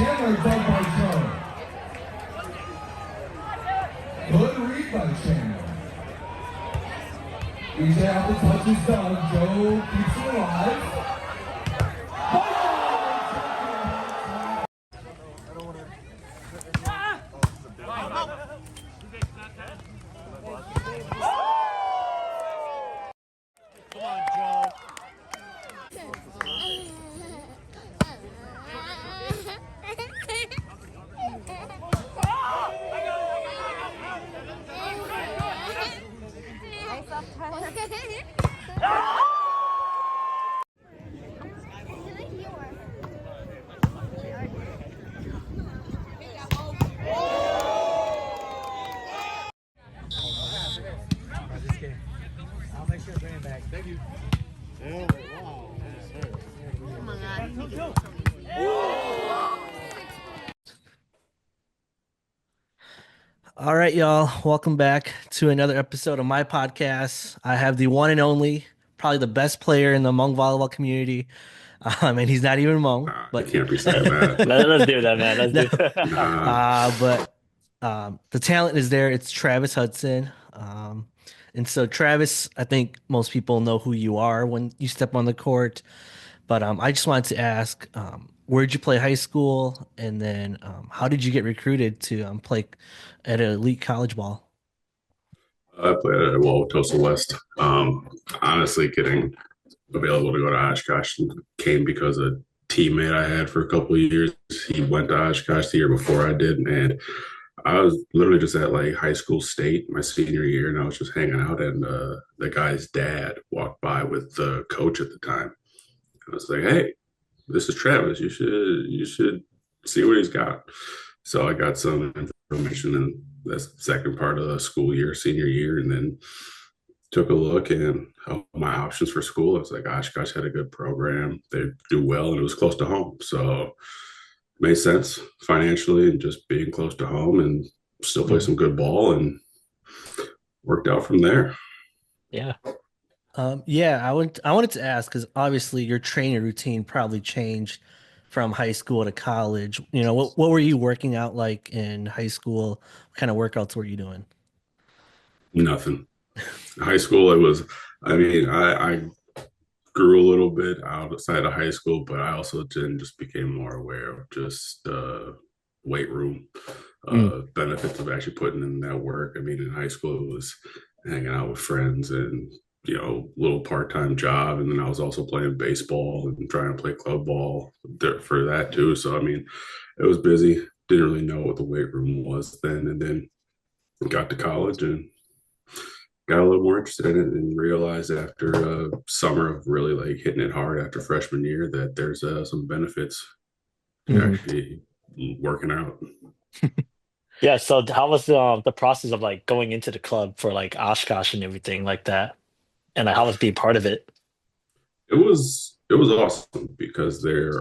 Chandler, dug by Joe. Good read by Chandler. EJ out the touch is done. Joe keeps it alive. I'll make sure to bring it back. Thank you. Yeah, wow. Oh my God. All right, y'all. Welcome back to another episode of my podcast. I have the one and only, probably the best player in the Hmong volleyball community. And he's not even Hmong, Nah, but you can't be saying that. Let's do that, man. Let's No. do that. But the talent is there. It's Travis Hudson. And so Travis, I think most people know who you are when you step on the court. But I just wanted to ask, where'd you play high school? And then how did you get recruited to play at an elite college ball? I played at Tulsa West. Honestly, getting available to go to Oshkosh came because a teammate I had for a couple of years. He went to Oshkosh the year before I did, and I was literally just at like high school state my senior year, and I was just hanging out, and the guy's dad walked by with the coach at the time. I was like, "Hey, this is Travis. You should see what he's got." So I got some information in the second part of the school year, senior year, and then took a look and my options for school. I was like, Oshkosh had a good program. They do well, and it was close to home. So it made sense financially and just being close to home and still play some good ball, and worked out from there. Yeah. I wanted to ask because obviously your training routine probably changed from high school to college. You know, what were you working out like in high school? What kind of workouts were you doing? Nothing. High school, it was, I mean, I grew a little bit outside of high school, but I also then just became more aware of just weight room benefits of actually putting in that work. I mean, in high school, it was hanging out with friends and, little part-time job. And then I was also playing baseball and trying to play club ball for that too. So, I mean, it was busy. Didn't really know what the weight room was then. And then got to college and got a little more interested in it and realized after a summer of really like hitting it hard after freshman year that there's some benefits to actually working out. Yeah. So how was the process of like going into the club for like Oshkosh and everything like that? And like, how was being part of it? It was awesome because they're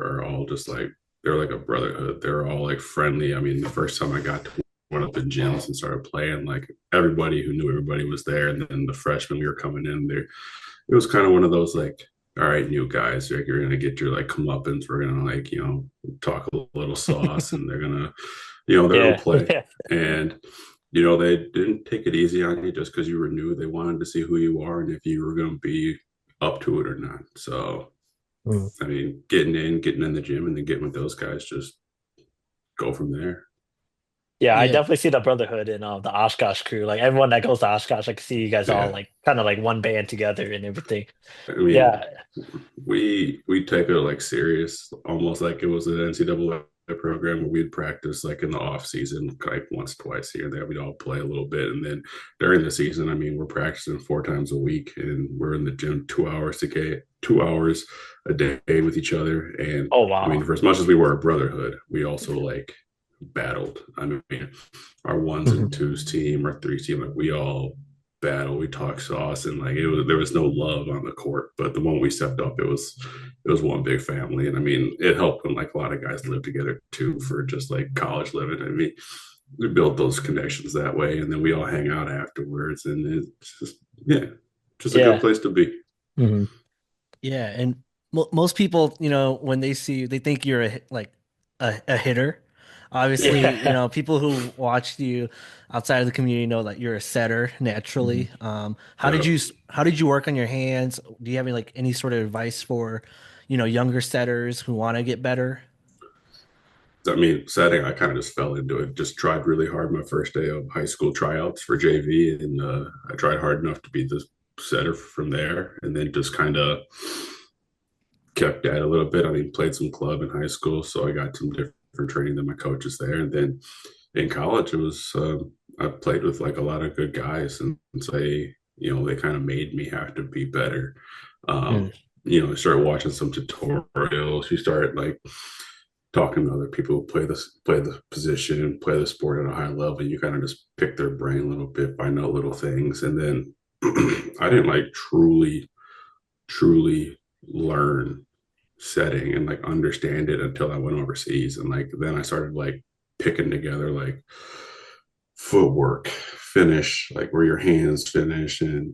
like a brotherhood. They're all like friendly. I mean, the first time I got to one of the gyms and started playing, like everybody who knew everybody was there. And then the freshmen we were coming in there, it was kind of one of those like, all right, new guys, like you're gonna get your like comeuppance. We're gonna like, talk a little sauce, and they're gonna play. Yeah. And they didn't take it easy on you just because you were new. They wanted to see who you are and if you were gonna be up to it or not. So I mean, getting in the gym and then getting with those guys, just go from there. Yeah, I Yeah. definitely see the brotherhood in the Oshkosh crew. Like everyone that goes to Oshkosh, I can see you guys all Yeah. like kind of like one band together and everything. I mean, Yeah. we take it like serious, almost like it was an NCAA program where we'd practice like in the off season, like once, twice here and there. We'd all play a little bit, and then during the season, I mean, we're practicing 4 times a week, and we're in the gym 2 hours to get 2 hours a day with each other. And Oh wow. I mean, for as much as we were a brotherhood, we also like battled. I mean, our ones and twos team, our threes team, like we all battle, we talk sauce, and like there was no love on the court. But the moment we stepped up, it was one big family. And I mean, it helped when like a lot of guys live together too for just like college living. I mean, we built those connections that way, and then we all hang out afterwards, and it's just a good place to be. Yeah, and most people, when they see you, they think you're like a hitter. Obviously, Yeah. people who watched you outside of the community know that you're a setter naturally. Mhm. How did Yeah. you work on your hands? Do you have any sort of advice for, younger setters who want to get better? I mean, setting, I kind of just fell into it. Just tried really hard my first day of high school tryouts for JV, and I tried hard enough to be the setter from there, and then just kind of kept at it a little bit. I mean, played some club in high school, so I got some different training than my coaches there. And then in college, it was I played with like a lot of good guys, and so they kind of made me have to be better. Mm. I started watching some tutorials. You start like talking to other people who play the position, play the sport at a high level. You kind of just pick their brain a little bit, find out little things, and then I didn't like truly learn setting and like understand it until I went overseas. And like then I started like picking together like footwork, finish, like where your hands finish and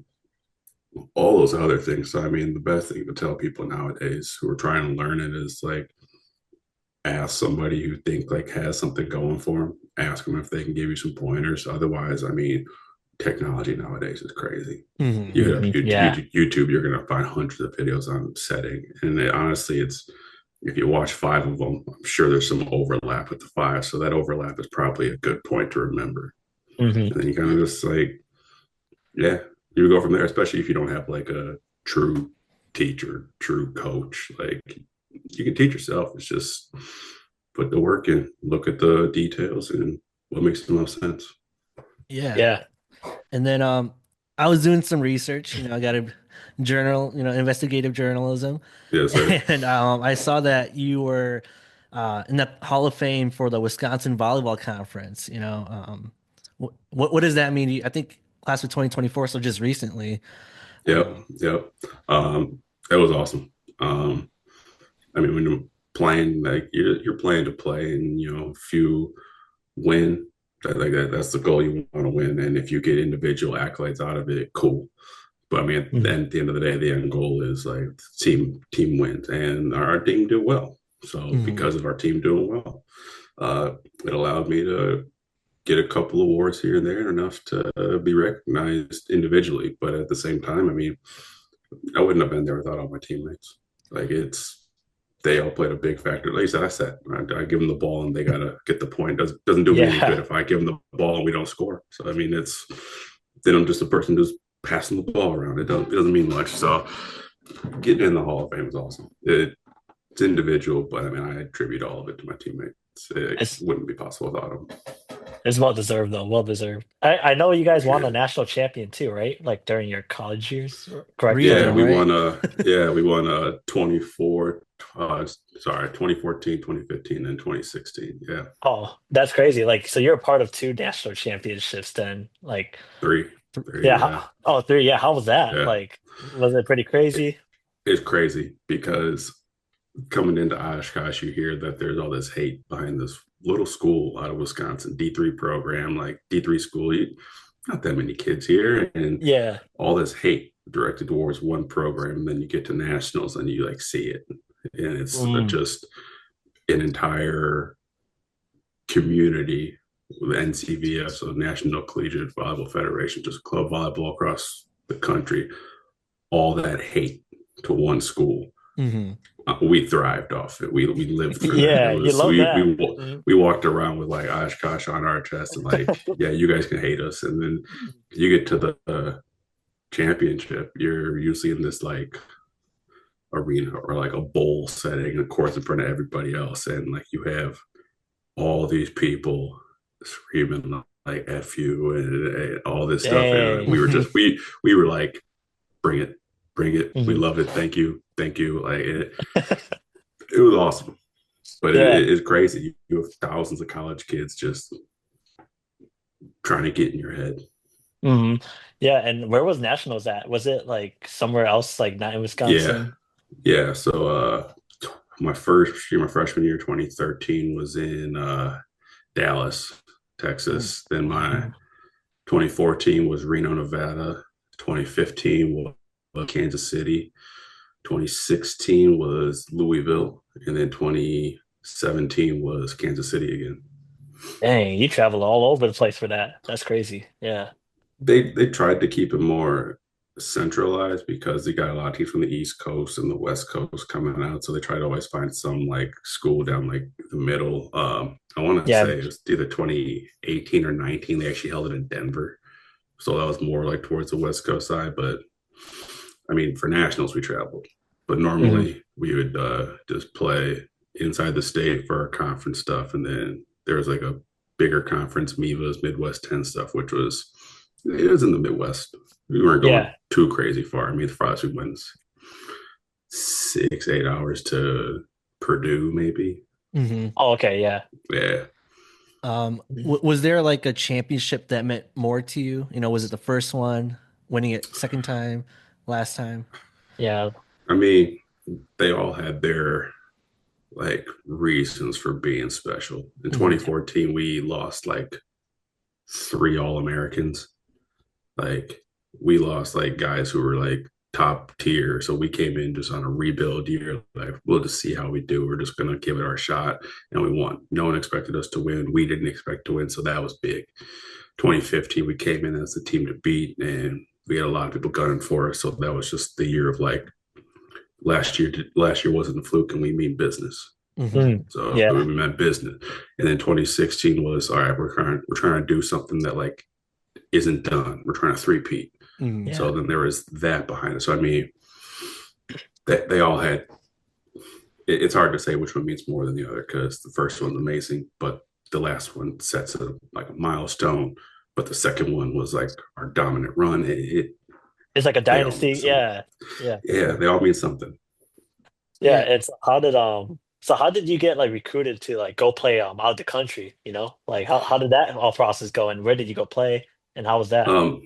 all those other things. So I mean the best thing to tell people nowadays who are trying to learn it is like ask somebody who think like has something going for them. Ask them if they can give you some pointers. Otherwise, I mean, technology nowadays is crazy. Hmm. You have Yeah. YouTube, you're going to find hundreds of videos on setting. And honestly, it's if you watch five of them, I'm sure there's some overlap with the five. So that overlap is probably a good point to remember. Hmm. And then you kind of just like, yeah, you go from there, especially if you don't have like a true teacher, true coach. Like you can teach yourself. It's just put the work in, look at the details and what makes the most sense. Yeah. Yeah. And then I was doing some research, I got a journal, investigative journalism. Yes, sir. And I saw that you were in the Hall of Fame for the Wisconsin Volleyball Conference, what does that mean? I think class of 2024, so just recently. Yep, Um, yep. That was awesome. Um, I mean, when you're playing, like you're playing to play, and if you win, that's the goal. You want to win, and if you get individual accolades out of it, cool. But I mean, Mhm. then at the end of the day, the end goal is like team wins, and our team did well. So mhm. because of our team doing well, uh, it allowed me to get a couple awards here and there, enough to be recognized individually. But at the same time, I mean, I wouldn't have been there without all my teammates. Like they all played a big factor. Like I said, I give them the ball and they gotta get the point. Doesn't do me any good Yeah. if I give them the ball and we don't score. So I mean, it's then I'm just a person just passing the ball around. It doesn't mean much. So getting in the Hall of Fame is awesome. It's individual, but I mean, I attribute all of it to my teammates. It It's wouldn't be possible without them. it's well deserved though. Well deserved. I know you guys won a national champion too, right? Like during your college years. Correct me Three if of I'm Yeah, them, we wrong. right? won 2015, and 2016. Yeah. Oh, that's crazy. Like, so you're a part of two national championships then. Like, Three. Th- Three, yeah. yeah. Oh, three. Yeah. How was that? Yeah. Like, was it pretty It, crazy? it's crazy because coming into Oshkosh, you hear that there's all this hate behind this little school out of Wisconsin, D3 program, like D3 school. Not that many kids here, and Yeah. all this hate directed towards one program. And then you get to nationals and you like see it. And it's Mm. just an entire community with NCVF, so National Collegiate Volleyball Federation, just club volleyball across the country, all that hate to one school. Hmm. We thrived off it. We lived through that. It Yeah. You was love that. Mhm. we walked around with like Oshkosh on our chest and like, yeah, you guys can hate us. And then you get to the championship, you're usually in this like arena or like a bowl setting, of course, in front of everybody else, and like you have all these people screaming like "f you" and all this stuff, and Dang. we were like, bring it, we Mhm. love it, thank you, like it was awesome, but Yeah. it's crazy. You have thousands of college kids just trying to get in your head. Hmm. Yeah. And where was nationals at? Was it like somewhere else, like not in Yeah, Wisconsin? yeah. So my first year, my freshman year, 2013, was in Dallas, Ooh. Texas. Then my Mhm. 2014 was Reno, Nevada. 2015 was Kansas City. 2016 was Louisville, and then 2017 was Kansas City again. Dang, you travel all over the place for that. That's crazy. Yeah. They tried to keep it more centralized because they got a lot of teams from the East Coast and the West Coast coming out. So they try to always find some like school down like the middle. I want to Yeah. say it was either 2018 or 19. They actually held it in Denver. So that was more like towards the West Coast side. But I mean, for nationals, we traveled. But Mhm. normally we would just play inside the state for our conference stuff. And then there was like a bigger conference, MIVA's Midwest 10 stuff, which was, it was in the Midwest. We weren't going Yeah. too crazy far. I mean, the farthest we went 6, 8 hours to Purdue, maybe. Hmm. Oh, okay. Yeah. Yeah. Was there like a championship that meant more to you? Was it the first one, winning it second time, last time? Yeah. I mean, they all had their like reasons for being special. In Hmm. 2014, we lost like three All Americans. Like we lost like guys who were like top tier. So we came in just on a rebuild year. Like we'll just see how we do. We're just gonna give it our shot, and we won. No one expected us to win. We didn't expect to win, so that was big. 2015, we came in as the team to beat, and we had a lot of people gunning for us. So that was just the year of like last year. Last year wasn't a fluke, and we mean business. Hmm. Mm. So we Yeah. meant business. And then 2016 was all right. We're trying to do something that like isn't done. We're trying to three-peat. Hmm. Yeah. So then there was that behind it. So I mean, they all had. It's hard to say which one means more than the other because the first one's amazing, but the last one sets like a milestone. But the second one was like our dominant run. It's like a They all mean dynasty. something. Yeah. Yeah. Yeah, they all mean something. Yeah. Yeah. It's so how did you get like recruited to like go play out of the country, you know? Like how did that all process go and where did you go play and how was that? Um,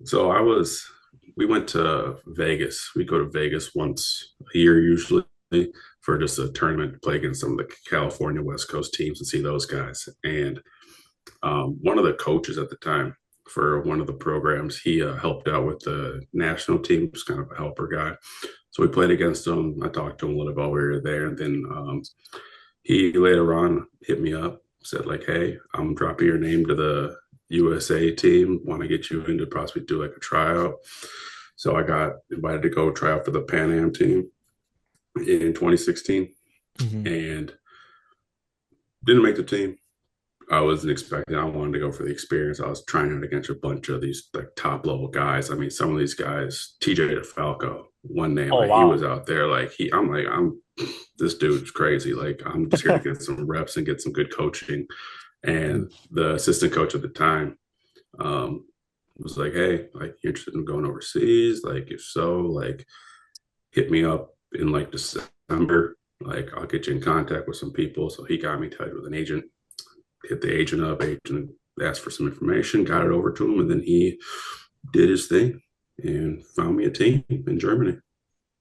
so we went to Vegas. We go to Vegas once a year usually for just a tournament to play against some of the California West Coast teams and see those guys. And one of the coaches at the time for one of the programs, he helped out with the national team, just kind of a helper guy. So we played against him. I talked to him a little bit while we were there, and then he later on hit me up, said like, "Hey, I'm dropping your name to the USA team. Want to get you in to possibly do like a tryout." So I got invited to go try out for the Pan Am team in 2016, Hmm. and didn't make the team. I wasn't expecting. I wanted to go for the experience. I was trying it against a bunch of these like top level guys. I mean, some of these guys, TJ DeFalco, one name, Oh like he wow. was out there. Like I'm this dude's crazy. Like I'm just here to get some reps and get some good coaching. And the assistant coach at the time um, was like, "Hey, like you interested in going overseas? Like if so, like hit me up in like December. Like I'll get you in contact with some people." So he got me tied with an agent. Hit the agent up. Agent asked for some information, got it over to him, and then he did his thing and found me a team in Germany.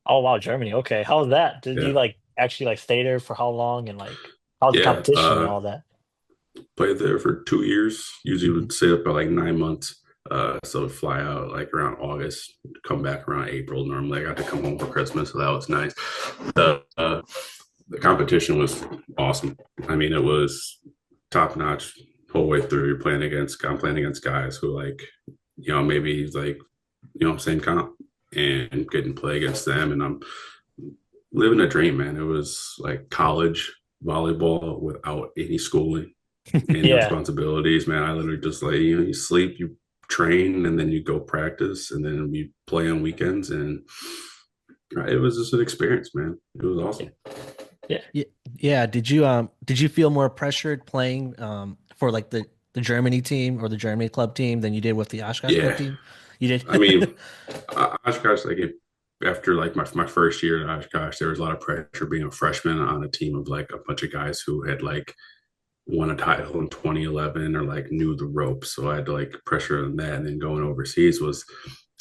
Oh wow, Germany. Okay. How was that? Did you Yeah, like actually like stay there for how long and like how's the yeah. competition and all that? Played there for 2 years. Usually Hmm. would stay up by like 9 months. So I'd fly out like around August, come back around April. Normally, I got to come home for Christmas, so that was nice. The competition was awesome. I mean, it was top notch whole way through. I'm playing against guys who like, maybe like, same comp and getting to play against them. And I'm living a dream, man. It was like college volleyball without any schooling, any Yeah. responsibilities, man. I literally just like, you sleep, you train, and then you go practice, and then we play on weekends. And it was just an experience, man. It was Yeah. awesome. Yeah. Yeah, yeah. Did you feel more pressured playing for like the Germany team or the Germany club team than you did with the Oshkosh club Yeah. team? You I did. mean, Oshkosh, like after like my first year at Oshkosh, there was a lot of pressure being a freshman on a team of like a bunch of guys who had like won a title in 2011 or like knew the ropes. So I had to like pressure on that. And then going overseas was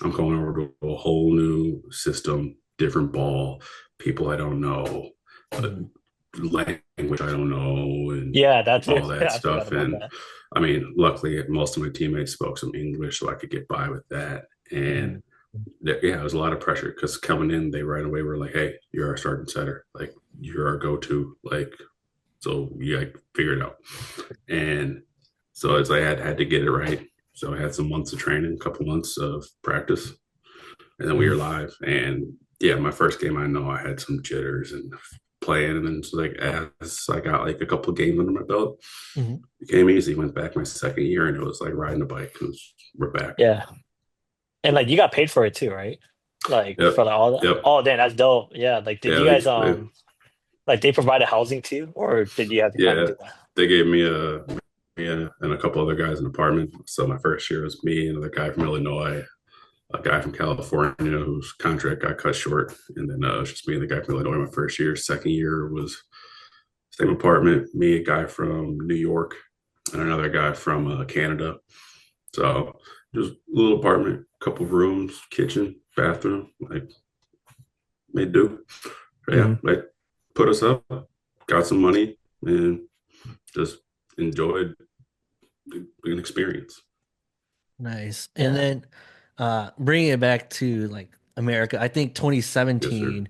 I'm going over to a whole new system, different ball, people I don't know, uh, Mhm. language I don't know, and Yeah, that's it. all that I forgot stuff. about And that. I mean, luckily, most of my teammates spoke some English, so I could get by with that. And Mhm. yeah, it was a lot of pressure because coming in, they right away were like, "Hey, you're our starting setter. Like, you're our go-to. Like, So you like figure it out. And so it's like I had to get it right. So I had some months of training, a couple months of practice, and then we were Mhm. live. And yeah, my first game, I know I had some jitters and playing, and then it's like as I got like a couple of games under my belt, Mhm. it became easy. Went back my second year, and it was like riding a bike. We're back. Yeah. And like you got paid for it too, right? Like Yep, for like all that. yep, Oh, damn, that's dope. Yeah. Like did yeah. you They, guys they like they provided housing too, or did you have to kind of yeah, do that? they gave me and a couple other guys an apartment. So my first year was me, another guy from Illinois, a guy from California whose contract got cut short, and then it was just me and the guy from Illinois my first year. Second year was same apartment, me, a guy from New York, and another guy from Canada. So just a little apartment, couple of rooms, kitchen, bathroom, like made do. Yeah, Hmm. like put us up, got some money, and just enjoyed an experience. Nice. And Yeah. then bringing it back to like America, I think Yes, sir. 2017.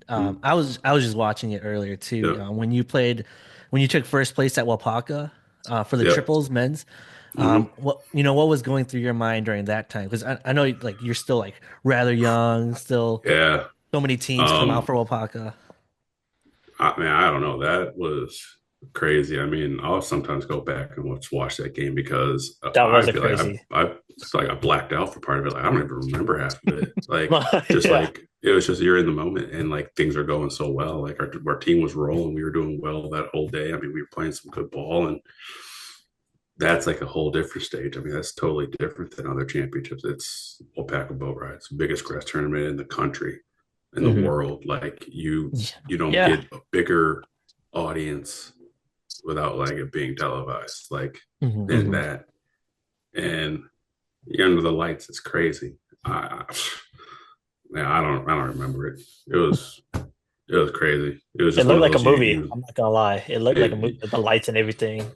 Mm, I was just watching it earlier too. yep. When you took first place at Wapaka for the Yep. triples men's. Hmm. What was going through your mind during that time? Because I know like you're still like rather young, still Yeah. so many teams come out Um, for Wapaka. I don't know. That was crazy. I mean, I'll sometimes go back and watch that game because That was I a feel like crazy. I it's like I blacked out for part of it. Like I don't even remember half of it. Like just Yeah. like it was just you're in the moment and like things are going so well. Like our team was rolling. We were doing well that whole day. I mean, we were playing some good ball, and that's like a whole different stage. I mean, that's totally different than other championships. It's Alpaca Boat Ride. It's the biggest grass tournament in the country, in the Hmm. world. Like you don't Yeah. get a bigger audience without like it being televised, like Hmm. than Hmm. that. And you're under the lights. It's crazy. Man, I don't remember it. It was crazy. It was It just one looked of like a those movie. I'm not gonna lie. It looked like a movie it, with the lights and everything.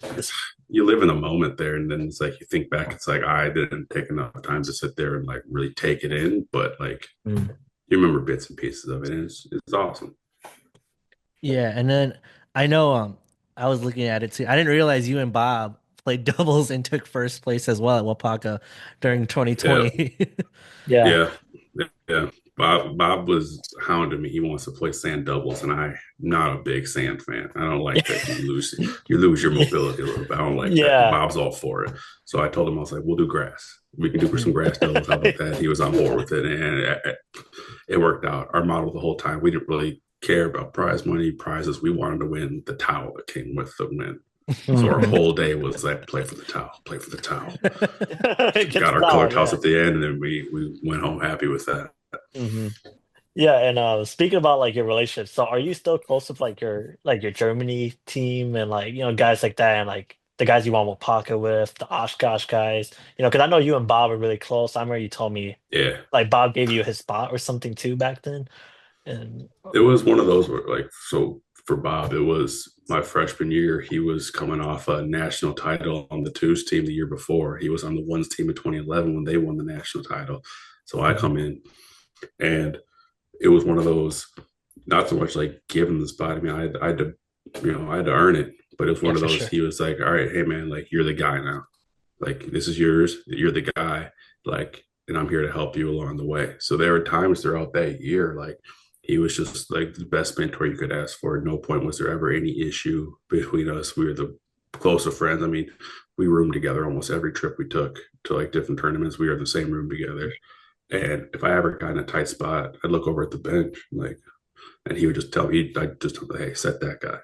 you live in the moment there, and then it's like you think back, it's like I didn't take enough time to sit there and like really take it in, but like Mm. you remember bits and pieces of it, and it's awesome. Yeah, and then I know I was looking at it too. I didn't realize you and Bob played doubles and took first place as well at Wapaka during Yeah, 2020. Yeah. yeah, yeah. Bob was hounding me. He wants to play sand doubles, and I'm not a big sand fan. I don't like that you lose your mobility a little bit. I don't like that. But Yeah. Bob's all for it. So I told him I was like, we'll do grass. We can do some Mhm. grass doubles. How about that? He was on board with it, and it worked out. Our model the whole time. We didn't really care about prize money, prizes. We wanted to win the towel that came with the win. So our Hmm. whole day was like play for the towel, play for the towel. Get Got the our colored towel, house yeah. at the end, and then we went home happy with that. Hmm. Yeah, and speaking about like your relationship, so are you still close with like your Germany team and like guys like that and like the guys you won with Pocket with the Oshkosh guys? Because I know you and Bob are really close. I remember you told me Yeah, like Bob gave you his spot or something too back then. And it was one of those where like so for Bob, it was my freshman year. He was coming off a national title on the twos team the year before. He was on the ones team in 2011 when they won the national title. So I Mhm. come in, and it was one of those, not so much like giving the spot. I mean, I had to, I had to earn it. But it was Yeah, one of for those. sure. He was like, "All right, hey man, like you're the guy now. Like this is yours. You're the guy. Like, and I'm here to help you along the way." So there were times throughout that year, like he was just like the best mentor you could ask for. At no point was there ever any issue between us. We were the closer friends. I mean, we roomed together almost every trip we took to like different tournaments. We were in the same room together. And if I ever got in a tight spot, I'd look over at the bench, like, and he would just tell me, I just, hey, set that guy.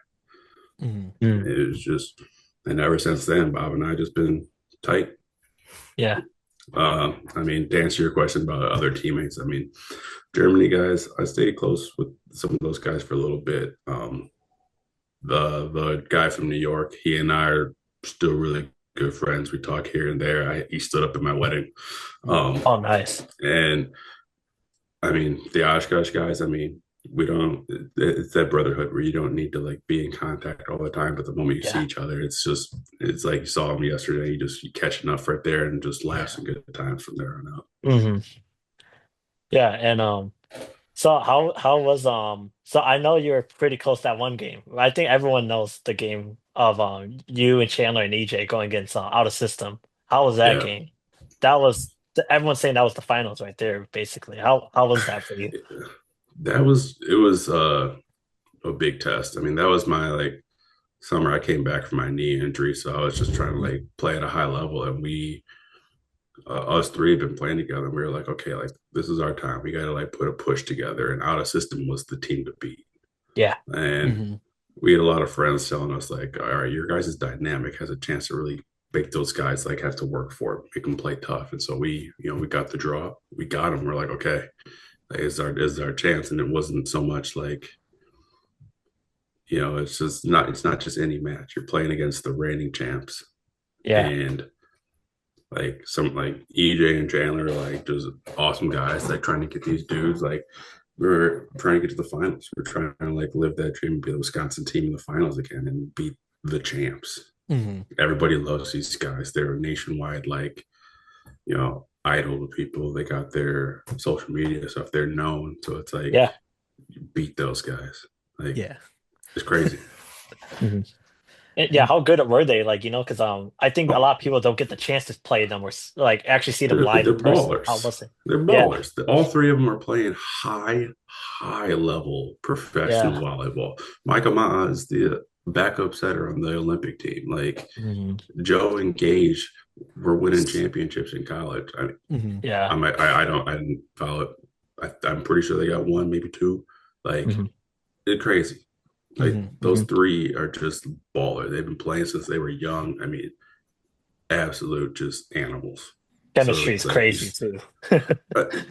Mhm. Mm. It was just, and ever since then, Bob and I just been tight. Yeah. I mean, to answer your question about other teammates, I mean, Germany guys, I stayed close with some of those guys for a little bit. The guy from New York, he and I are still really good friends. We talk here and there. He stood up at my wedding, Oh, nice. and I mean, the Oshkosh guys, I mean, we don't, it's that brotherhood where you don't need to like be in contact all the time. But the moment you see Yeah. each other, it's like you saw him yesterday. You catch enough right there and just laughs Yeah. and good times from there on out. Hmm. Yeah, and So how was so I know you were pretty close that one game. I think everyone knows the game of you and Chandler and EJ going against out of system. How was that Yeah, game? That was everyone's saying that was the finals right there, basically. How was that for you? it was a big test. I mean, that was my like summer. I came back from my knee injury, so I was just trying to like play at a high level, and we us three have been playing together. And we were like, okay, like this is our time. We got to like put a push together. And out of system was the team to beat. Yeah. And Hmm. we had a lot of friends telling us like, all right, your guys' dynamic has a chance to really make those guys like have to work for it, make them play tough. And so we got the draw. We got them. We're like, okay, like, is our chance. And it wasn't so much like, it's not just any match. You're playing against the reigning champs. Yeah. And like some like EJ and Chandler are like just awesome guys, like trying to get these dudes like we're trying to get to the finals. We're trying to like live that dream and be the Wisconsin team in the finals again and beat the champs. Hmm. Everybody loves these guys. They're nationwide, like, idol to people. They got their social media stuff. They're known. So it's like Yeah. you beat those guys. Like Yeah. it's crazy. Mhm. Yeah, And how good were they? Like, because I think a lot of people don't get the chance to play them or like actually see them live They're in person. How ballers. was it? They're Yeah. ballers. All three of them are playing high level professional Yeah. volleyball. Micah Ma is the backup setter on the Olympic team. Like Hmm. Joe and Gage were winning championships in college. hmm Yeah. I didn't follow it. I'm pretty sure they got one, maybe two. Like Hmm. it's crazy. Like hmm those Hmm. three are just baller. They've been playing since they were young. I mean, absolute just animals. So Chemistry it's is like crazy too.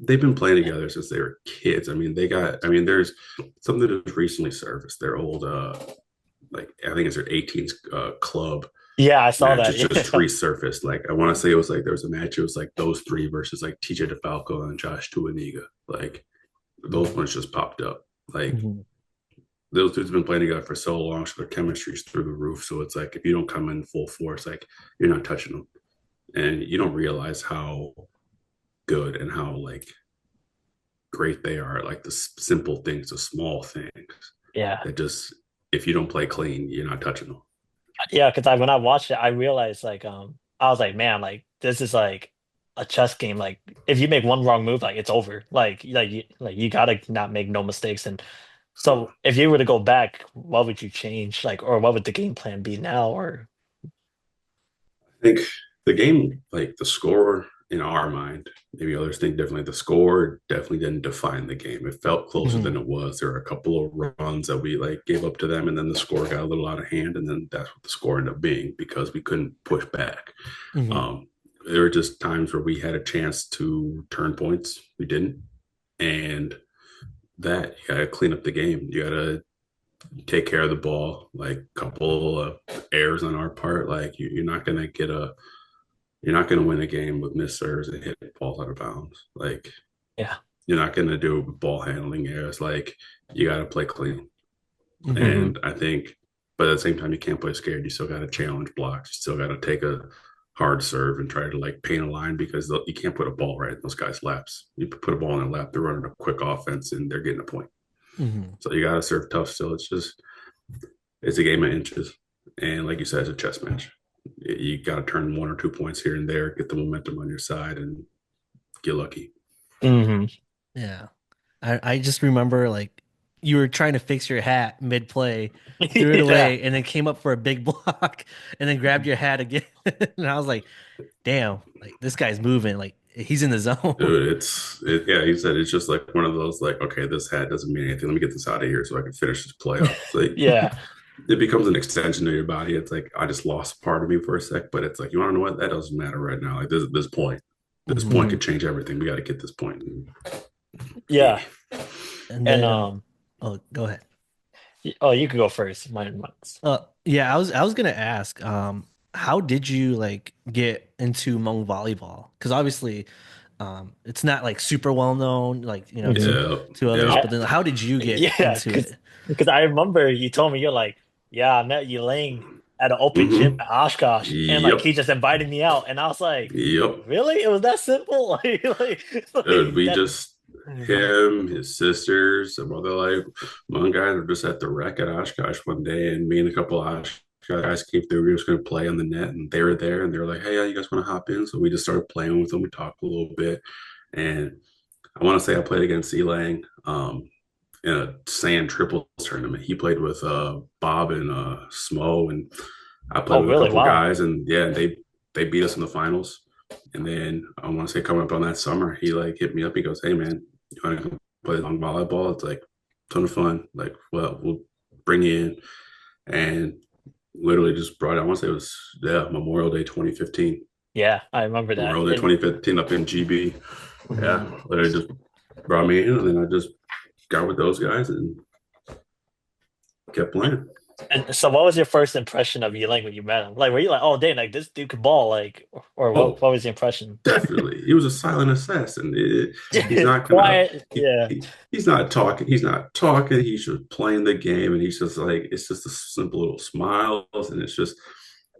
they've been playing together since they were kids. I mean, there's something that was recently surfaced. Their old, like, I think it's their 18s club Yeah, I saw match. that. It's just Yeah. resurfaced. Like, I want to say it was like there was a match. It was like those three versus like TJ DeFalco and Josh Tuaniga. Like, those ones just popped up. Like, Mhm. those dudes have been playing together for so long, so their chemistry's through the roof. So it's like if you don't come in full force, like you're not touching them, and you don't realize how good and how like great they are, like the simple things, the small things Yeah. that just if you don't play clean, you're not touching them. Yeah, because when I watched it, I realized like I was like, man, like this is like a chess game. Like if you make one wrong move, like it's over. Like you gotta not make no mistakes. And So so if you were to go back, what would you change? Like, or what would the game plan be now? Or I think the game, like the score in our mind, maybe others think differently. The score definitely didn't define the game. It felt closer hmm than it was. There were a couple of runs that we like gave up to them, and then the score got a little out of hand, and then that's what the score ended up being because we couldn't push back. hmm Um, there were just times where we had a chance to turn points, we didn't, and that you got to clean up the game. You got to take care of the ball. Like a couple of errors on our part, like you're not gonna you're not gonna win a game with missed serves and hit balls out of bounds. Like yeah. you're not gonna do ball handling errors. Like you got to play clean. hmm Hmm. And I think, but at the same time, you can't play scared. You still got to challenge blocks. You still got to take a hard serve and try to like paint a line because you can't put a ball right in those guys' laps. You put a ball in their lap, they're running a quick offense and they're getting a point. hmm So you got to serve tough still. It's a game of inches. And like you said, it's a chess match. You got to turn 1 or 2 points here and there, get the momentum on your side, and get lucky. Hmm. Yeah. I just remember like you were trying to fix your hat mid play, threw it Yeah. away, and then came up for a big block and then grabbed your hat again. And I was like, damn, like this guy's moving, like he's in the zone. Dude, yeah, he said it's just like one of those, like, okay, this hat doesn't mean anything. Let me get this out of here so I can finish this playoff. It's like, Yeah. it becomes an extension of your body. It's like I just lost part of me for a sec, but it's like you want to know what? That doesn't matter right now. Like this hmm point Hmm. could change everything. We got to get this point. Yeah. Yeah. And And then oh, go ahead. oh, you could go first. Mine's. Yeah, I was gonna ask, how did you like get into Hmong volleyball? Because obviously, it's not like super well known, like to Mhm. Yeah, others. yeah. But then, how did you get Yeah, into it? because I remember you told me you're like, yeah, I met Elaine at an open gym Mm-hmm. at Oshkosh, and like Yep. he just invited me out, and I was like, Yep. really? It was that simple? Dude, we That. just Mhm. him, his sisters, some other like one guys were just at the rec at Oshkosh one day, and me and a couple of Oshkosh guys came through. We were just going to play on the net, and they were there, and they were like, "Hey, you guys want to hop in?" So we just started playing with them. We talked a little bit, and I want to say I played against Elang in a sand triples tournament. He played with Bob and Smo, and I played Oh, with a really? couple Wow. guys, and yeah, they beat us in the finals. And then I want to say coming up on that summer, he like hit me up. He goes, "Hey man, you want to play long volleyball? It's like a ton of fun. Like, well, we'll bring you in." And literally just brought. I want to say it was Memorial Day 2015. Yeah, I remember that. Memorial Day 2015 up in GB. Yeah, Mhm. literally just brought me in, and then I just got with those guys and kept playing. And so, what was your first impression of Elaine when you met him? Like, were you like, "Oh, dang, like this dude could ball," like, or what? Oh, What was the impression? definitely. He was a silent assassin. He's not gonna. Quiet, yeah. He's not talking. He's not talking. He's just playing the game, and he's just like it's just a simple little smiles, and it's just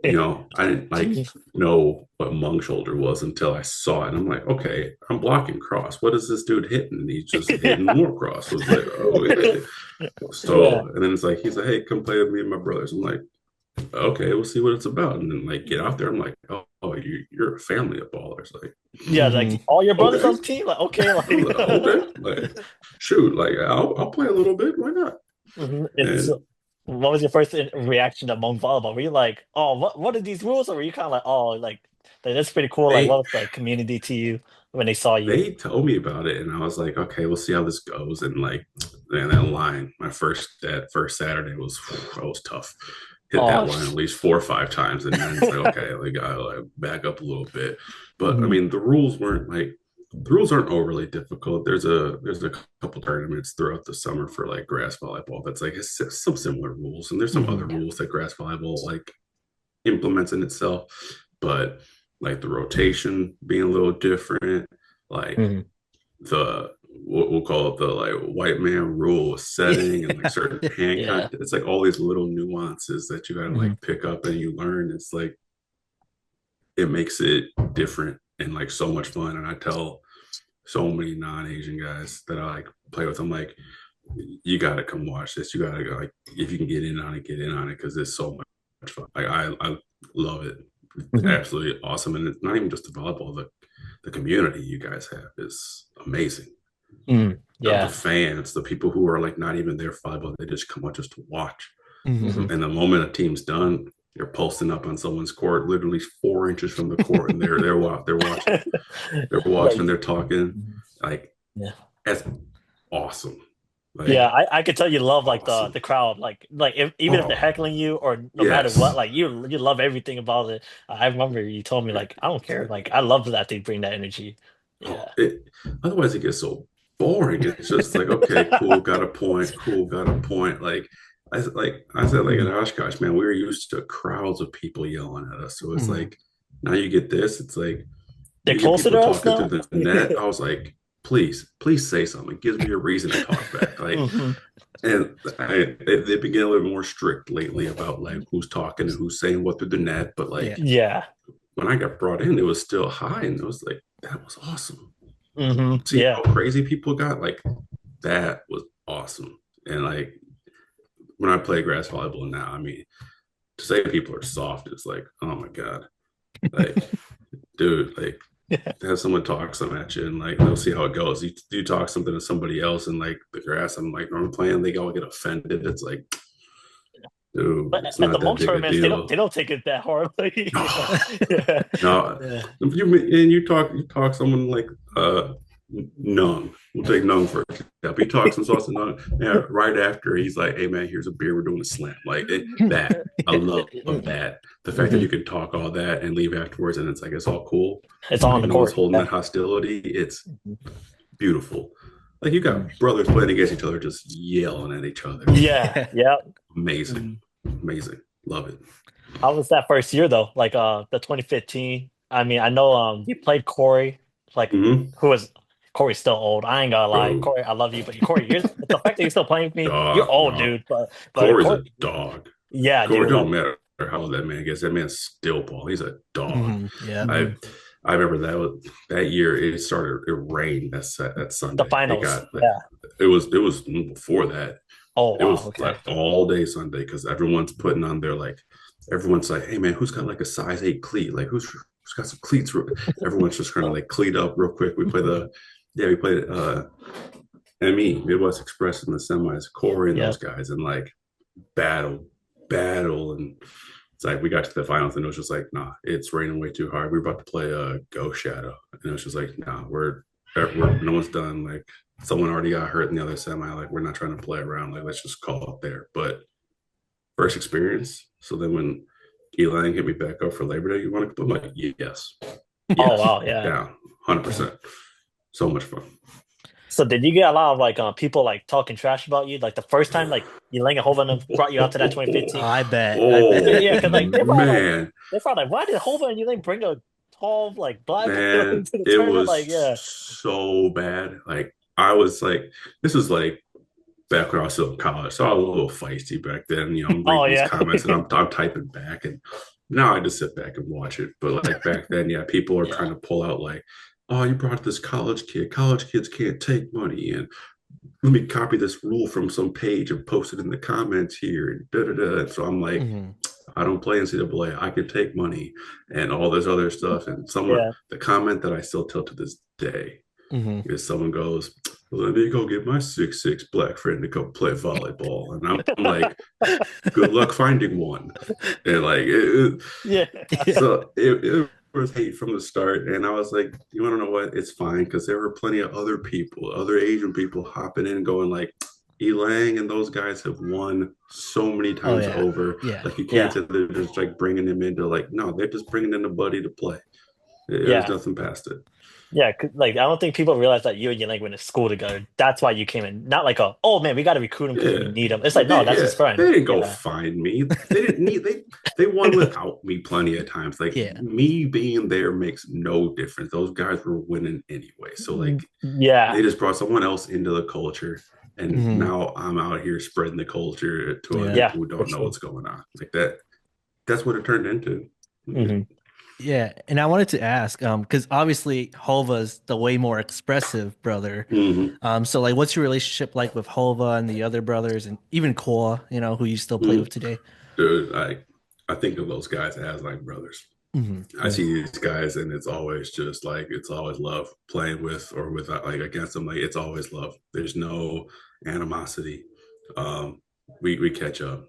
I didn't like know what mung shoulder was until I saw it. And I'm like, okay, I'm blocking cross. What is this dude hitting? And he's just hitting Yeah. more cross. I was like, oh yeah. Yeah. So and then it's like he's like, hey, come play with me and my brothers. I'm like, okay, we'll see what it's about. And then like get out there. I'm like, oh, you're a family of ballers. Like, Yeah, like Mhm. all your brothers on okay. the team, like okay, like I was like, okay, like shoot, like I'll play a little bit. Why not? Mhm. And And so, what was your first reaction to Hmong volleyball? Were you like, "Oh, what are these rules?" Or were you kind of like, "Oh, like that's pretty cool." Like, what they was the community to you when they saw you? they told me about it, and I was like, okay, we'll see how this goes. And like, man, that line, that first Saturday was that was tough. Hit Oh, that line at least 4 or 5 times, and then it's like, okay, like I like back up a little bit. But I Mhm. mean, the rules aren't overly difficult. There's a couple tournaments throughout the summer for like grass volleyball that's like it's some similar rules, and there's some other Mhm. rules that grass volleyball like implements in itself, but like the rotation being a little different, like Mhm. the what we'll call it the like white man rule of setting and like certain hand Yeah. contact. It's like all these little nuances that you gotta Mhm. like pick up and you learn. It's like it makes it different and like so much fun. And I tell so many non-Asian guys that I like play with, I'm like, you gotta come watch this. You gotta go like if you can get in on it, get in on it because it's so much fun. Like I love it. It's Mhm. absolutely awesome. And it's not even just the volleyball, the community you guys have is amazing. Mhm. The Yeah. fans, the people who are like not even there for volleyball, they just come out just to watch. Mhm. Mhm. And the moment a team's done, they're posting up on someone's court, literally 4 inches from the court, and they're watching, Like, they're talking. mhm. Like Yeah. that's awesome. Yeah, Like I could tell you love like the awesome. crowd, like if, even if they're Oh heckling you or no matter what, yes. like you love everything about it. I remember you told me like I don't care, like I love that they bring that energy. Oh, Yeah. it otherwise it gets so boring. It's just like, okay, cool, got a point, cool, got a point. Like I said, like at Mhm. Oshkosh, man, we were used to crowds of people yelling at us. So it's Mhm. like now you get this, it's like They're you get closer people to us talking through now. the net. I was like, please say something. It gives me a reason to talk back. Like Hmm. and they've been getting a little more strict lately about like who's talking and who's saying what through the net. But like Yeah. Yeah. when I got brought in, it was still high and it was like, that was awesome. See Yeah. how crazy people got? Like that was awesome. And like when I play grass volleyball now, I mean, to say people are soft is like, oh my God. Like, dude, like have someone talk something at you and like they'll see how it goes. You talk something to somebody else and like the grass, I'm like, I'm playing, they all get offended. It's like, dude, But it's at the not that Hmong big a tournaments, they deal. don't take it that hard. Like, No, yeah. no. Yeah. You talk someone like Nung. We'll take Nung for example. He talks some sauce to Nung. Yeah, right after he's like, "Hey man, here's a beer. We're doing a slam." Like that. I love that. The fact that Mhm. you can talk all that and leave afterwards, and it's like it's all cool. It's on Like the no one's court. holding Yeah. that hostility. It's Mhm. beautiful. Like you Mhm. got brothers playing against each other, just yelling at each other. Yeah. Yeah. Amazing, Mhm. amazing. Love it. How was that first year though? Like the 2015. I mean, I know you played Corey, like Mm-hmm. who was Corey's still old. I ain't gonna lie. Bro, Corey, I love you, but Corey, you're the fact that you're still playing with me, you're dog. old, No, dude. But Corey's Corey, a dog. yeah, Corey dude. don't Like matter how old that man gets. That man's still Paul. He's a dog. Mhm. Yeah. I mhm. I remember that year. It rained that The Sunday. It finals. got like Yeah. it was before that. Oh It wow. was Okay. like all day Sunday because everyone's putting on their like everyone's like, hey man, who's got like a size 8 cleat? Like who's got some cleats? Everyone's just trying to like cleat up real quick. We played Midwest Express in the semis, Corey and those Yep. guys, and like battle, and it's like we got to the finals and it was just like, nah, it's raining way too hard. We were about to play Go Shadow, and it was just like, nah, we're no one's done. Like someone already got hurt in the other semi. Like we're not trying to play around. Like let's just call it there. But first experience. So then when Eli hit me back up for Labor Day, you want to? I'm like, yes, Oh yes, wow. Yeah. down, 100%. So much fun. So did you get a lot of like people like talking trash about you? Like the first time like Elaine and Hovind brought you out to that 2015? I bet. I Yeah, bet. yeah, because like Man, they're probably like, why did Hovind and Elaine bring a tall like black guy man, into the it tournament? was Like, yeah. so bad. Like I was like, this is like back when I was still in college, so I was a little feisty back then. You know, I'm Oh reading these yeah. comments and I'm typing back, and now I just sit back and watch it. But like back then, yeah, people are trying Yeah. to pull out like, oh, you brought this college kid. College kids can't take money, and let me copy this rule from some page and post it in the comments here, and da da da. And so I'm like, Hmm. I don't play NCAA. I can take money and all this other stuff. And someone, Yeah. the comment that I still tell to this day Hmm. is someone goes, well, let me go get my 6'6" black friend to go play volleyball. And I'm like, good luck finding one. And like, Yeah. it was hate from the start. And I was like, you want to know what? It's fine because there were plenty of other people, other Asian people hopping in going like, Elang and those guys have won so many Oh times yeah. over. Yeah. Like you can't Yeah. say they're just like bringing him into like, no, they're just bringing in a buddy to play. There's Yeah. nothing past it. Yeah, like I don't think people realize that you and Elaine went to school together. That's why you came in. Not like oh man, we got to recruit him because we Yeah. need him. It's like no, that's Yeah, his friend. they didn't go Yeah. find me. They didn't need they won without me plenty of times. Like Yeah. me being there makes no difference. Those guys were winning anyway. So like Yeah. they just brought someone else into the culture, and Hmm. now I'm out here spreading the culture to other Yeah. Yeah, people who for don't know sure. what's going on. Like that. That's what it turned into. Hmm. Yeah. And I wanted to ask, because obviously Hova's the way more expressive brother. Mm-hmm. So like, what's your relationship like with Hova and the other brothers, and even Koa, who you still play Mm-hmm. with today? Dude, I think of those guys as like brothers. Hmm. I see these guys, and it's always just like it's always love playing with or with like against them. Like it's always love. There's no animosity. Um, we catch up,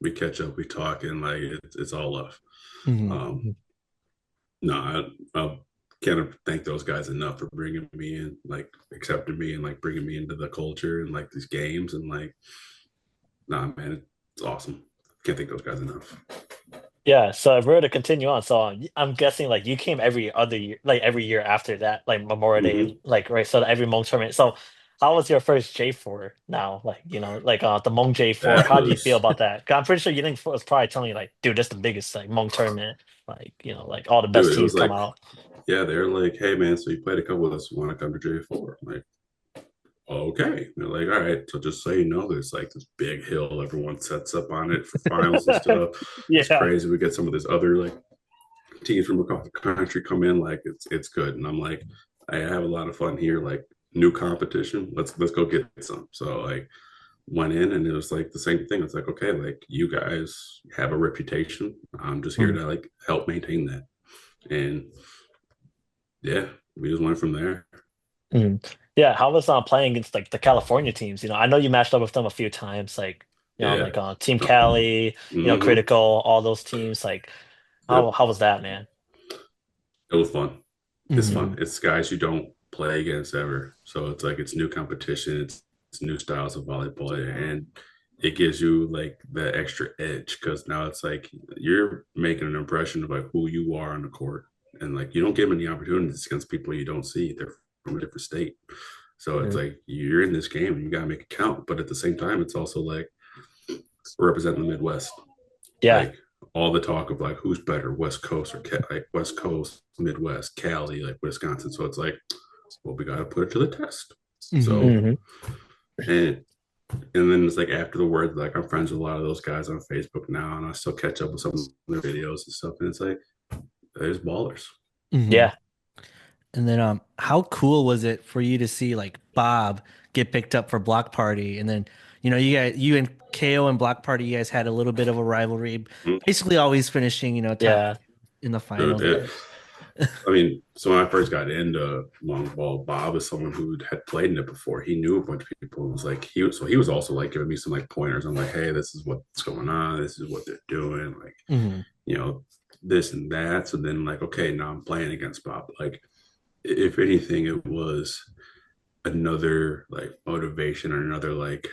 we catch up, we talk, and like it's all love. Hmm. Um, no, I can't thank those guys enough for bringing me in, like accepting me, and like bringing me into the culture and like these games, and like nah, man, it's awesome. Can't thank those guys enough. Yeah. So if we were to continue on, so I'm guessing like you came every other year, like every year after that, like Memorial Mm-hmm. Day, like right. So every Hmong tournament. So how was your first J4 now? Like like the Hmong J4. That How do you feel was about that? 'Cause I'm pretty sure you think was probably telling you like, dude, this is the biggest like Hmong tournament. Like like all the best dude. It teams was come like out. yeah, they're like, hey man, so you played a couple of us, want to come to J4? I'm like, okay. They're like, all right. So just so you know, there's like this big hill everyone sets up on it for finals and stuff. It's Yeah. crazy. We get some of this other like teams from across the country come in, like it's good. And I'm like, I have a lot of fun here. Like new competition. Let's go get some. So like went in and it was like the same thing. It's like, okay, like you guys have a reputation. I'm just here Hmm. to like help maintain that. And yeah, we just went from there. Mhm. Yeah, how was playing against like the California teams? I know you matched up with them a few times, like Yeah. like Team Cali, Mm-hmm. Critical, all those teams. Like, how Yep. how was that, man? It was fun. It's Hmm. fun. It's guys you don't play against ever. So it's like it's new competition. It's new styles of volleyball, and it gives you like the extra edge because now it's like you're making an impression of like who you are on the court, and like you don't get many opportunities against people you don't see. They're from a different state, so it's Mhm. like you're in this game and you gotta make it count. But at the same time, it's also like representing the Midwest. Yeah, Like all the talk of like who's better, West Coast or like West Coast, Midwest, Cali, like Wisconsin. So it's like, well, we got to put it to the test. Hmm. So hmm and and then it's like after the word, like I'm friends with a lot of those guys on Facebook now, and I still catch up with some of their videos and stuff. And it's like there's ballers. Hmm. yeah. And then how cool was it for you to see like Bob get picked up for Block Party? And then, you and KO and Block Party, you guys had a little bit of a rivalry, Mm, basically always finishing, top Yeah. in the dude, finals. But I mean, so when I first got into long ball, Bob was someone who had played in it before. He knew a bunch of people. It was like he was also like giving me some like pointers. I'm like, hey, this is what's going on. This is what they're doing. Like, Mhm. you know, this and that. So then like, okay, now I'm playing against Bob. Like, if anything, it was another like motivation or another like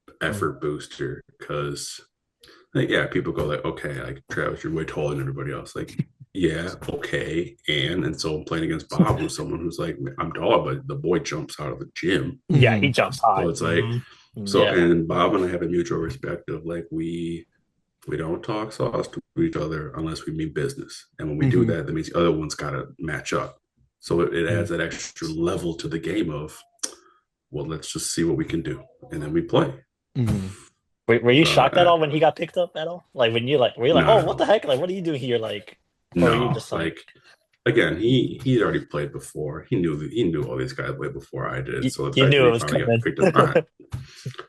Mhm. effort booster because like yeah, people go like, okay, like Travis, you're way taller than everybody else. Like, yeah, okay, and so I'm playing against Bob, who's someone who's like, I'm tall, but the boy jumps out of the gym. Yeah, he Mhm. jumps So high. it's like, so Yeah. and Bob and I have a mutual respect of like we don't talk sauce to each other unless we mean business, and when we do Mhm. that, that means the other one's got to match up. So it Mhm. adds that extra level to the game of, well, let's just see what we can do, and then we play. Mhm. Were you So shocked at all when he got picked up at all? Like when you like were you like, not oh, at what the all. heck? Like what are you doing here? Like, or were you No, just like like again, he'd already played before. He knew all these guys way before I did. So the you fact that knew it he was finally got coming? picked up, all right,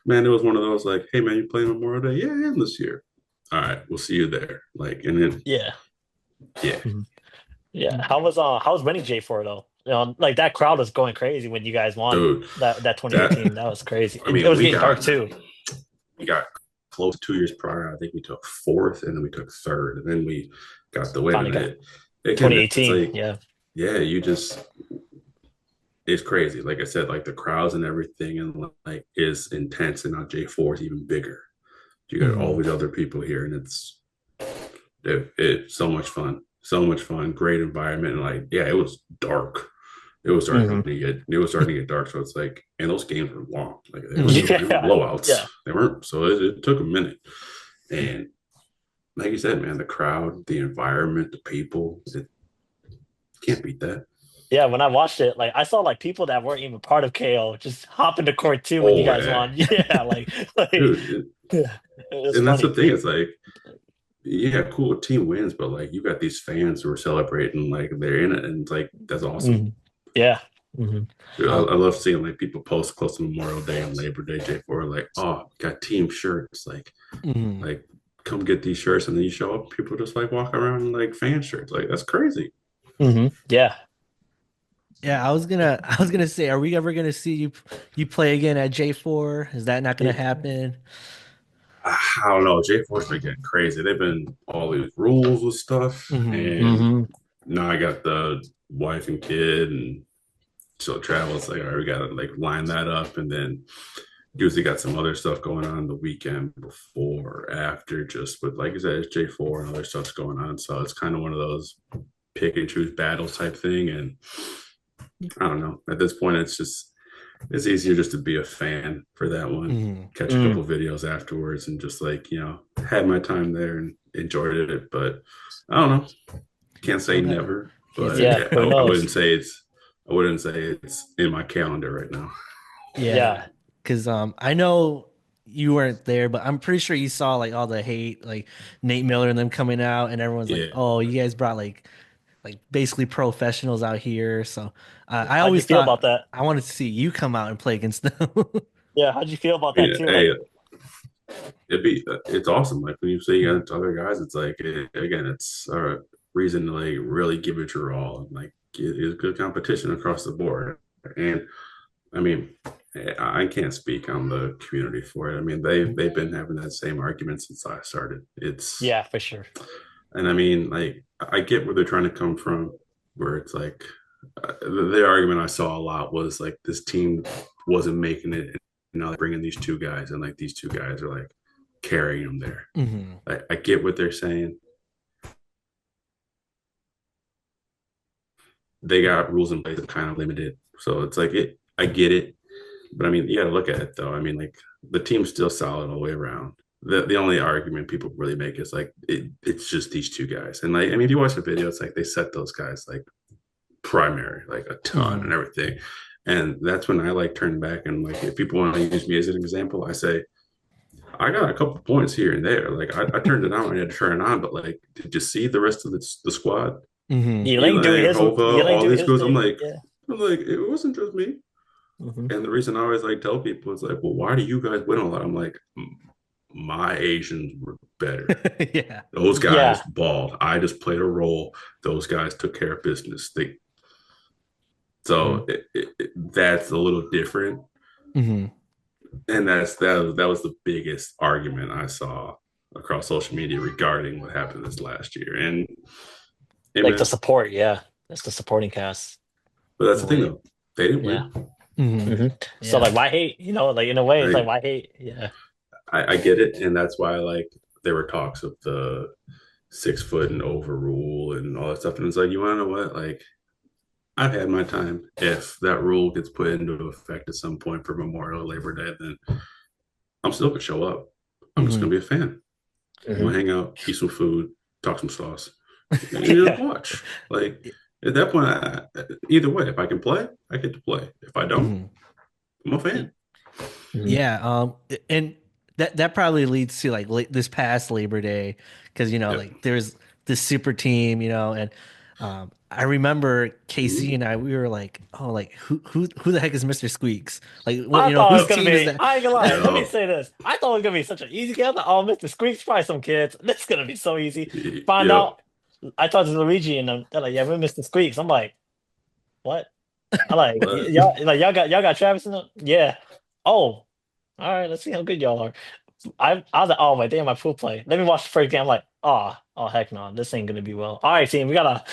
man, it was one of those like, hey man, you playing Memorial Day? Yeah, I am this year. All right, we'll see you there. Like, and then Yeah. yeah, Mhm. Yeah. How was winning J4 though? Like that crowd was going crazy when you guys won dude, that that 2018. That was crazy. I It mean, was getting dark too. we got close 2 years prior. I think we took fourth, and then we took third, and then we got the win. Finally And got it again, it's 2018. like Yeah. yeah, you just it's crazy. Like I said, like the crowds and everything, and like is intense, and now J4 is even bigger. You got all Mhm. these other people here, and it's so much fun, so much fun, great environment, and like yeah, it was dark. Hmm. It was starting to get dark. So it's like, and those games were long. Like they weren't Yeah. blowouts. Yeah. They weren't. So it took a minute. And like you said, man, the crowd, the environment, the people, it can't beat that. Yeah, when I watched it, like I saw like people that weren't even part of KO just hop into court too when you Oh guys yeah, won. Yeah, like dude. yeah, it was And that's the funny. thing. It's like, yeah, cool, team wins, but like you got these fans who are celebrating, like they're in it, and it's like that's awesome. Mhm. Yeah. Hmm. Dude, Um, I love seeing like people post close to Memorial Day and Labor Day, J4, like, oh, got team shirts, mhm. like come get these shirts, and then you show up, people just like walk around in like fan shirts, like that's crazy. Yeah. Yeah, I was gonna say, are we ever gonna see you play again at J4? Is that not gonna happen? I don't know. J4's been getting crazy. They've been all these rules with stuff, Hmm. and now I got the wife and kid, and so travel's like, all right, we gotta like line that up, and then usually got some other stuff going on the weekend before, or after, just with like I said, it's J4 and other stuff's going on. So it's kind of one of those pick and choose battles type thing. And I don't know. At this point, it's easier just to be a fan for that one. Hmm. Catch a Mm. couple videos afterwards and just like, had my time there and enjoyed it. But I don't know. Can't say Okay. never, Can't but say Yeah. never. Who I knows? wouldn't say it's in my calendar right now. Yeah, Yeah. because I know you weren't there, but I'm pretty sure you saw like all the hate, like Nate Miller and them coming out, and everyone's like, Yeah. "Oh, you guys brought like basically professionals out here." So I How'd you always feel about thought that? I wanted to see you come out and play against them. Yeah. How'd you feel about I that mean, too? Like, hey, it's awesome. Like when you say you got other guys, it's like again, it's a reason to like really give it your all. And like it's good competition across the board. And I mean, I can't speak on the community for it. I mean, they've been having that same argument since I started. It's yeah, for sure. and I mean, like I get where they're trying to come from, where it's like their argument I saw a lot was like this team wasn't making it. And now they're bringing these two guys, and like these two guys are like carrying them there. Hmm. I get what they're saying. They got rules in place that kind of limit it. So it's like it. I get it, but I mean, you got to look at it though. I mean, like the team's still solid all the way around. The only argument people really make is like it's just these two guys. And like I mean, if you watch the video, it's like they set those guys like primary, like a ton Hmm. and everything. And that's when I like turn back and like if people want to use me as an example, I say I got a couple points here and there. Like I turned it on, I had to turn it on, but like, did you see the rest of the squad? Hmm. Eli and Hova, Yelang all doing these his girls. thing. Yeah. I'm like, it wasn't just me. Hmm. And the reason I always like tell people is like, well, why do you guys win a lot? I'm like, my Asians were better. Yeah. Those guys Yeah. balled. I just played a role. Those guys took care of business. Mhm. That's a little different, Hmm. and that was the biggest argument I saw across social media regarding what happened this last year. And hey, Like the man, support, yeah. That's the supporting cast but that's in a the thing way. though. They didn't Yeah. win. Hmm. Hmm. So Yeah. like why hate? Like in a way, it's like Like why hate? Yeah. I get it, and that's why like there were talks of the 6 foot and over rule and all that stuff. And it's like, you want to know what? Like, I've had my time. If that rule gets put into effect at some point for Memorial Labor Day, then I'm still gonna show up. I'm just Hmm. gonna be a fan. I'm Hmm. gonna hang out, eat some food, talk some sauce, and you just Yeah. watch. Like at that point, either way, if I can play, I get to play. If I don't, Hmm. I'm a fan. Mhm. Yeah, and that probably leads to like this past Labor Day, because Yep. like there's this super team, and I remember Casey Ooh. and we were like, oh, like who the heck is Mr. Squeaks? Like, what, I thought it was whose gonna team is be. that? I ain't gonna lie. Let me Yo, say this. I thought it was gonna be such an easy game. I thought, oh, Mr. Squeak's probably some kids. This is gonna be so easy. Find yep. out. I talked to Luigi and they're like, yeah, we're Mr. Squeaks. I'm like, what? I'm like, But y'all got Travis in them? Yeah. Oh, all right. Let's see how good y'all are. I was like, oh my damn, my pool play. Let me watch the first game. I'm like, oh heck no, this ain't gonna be well. All right, team, we gotta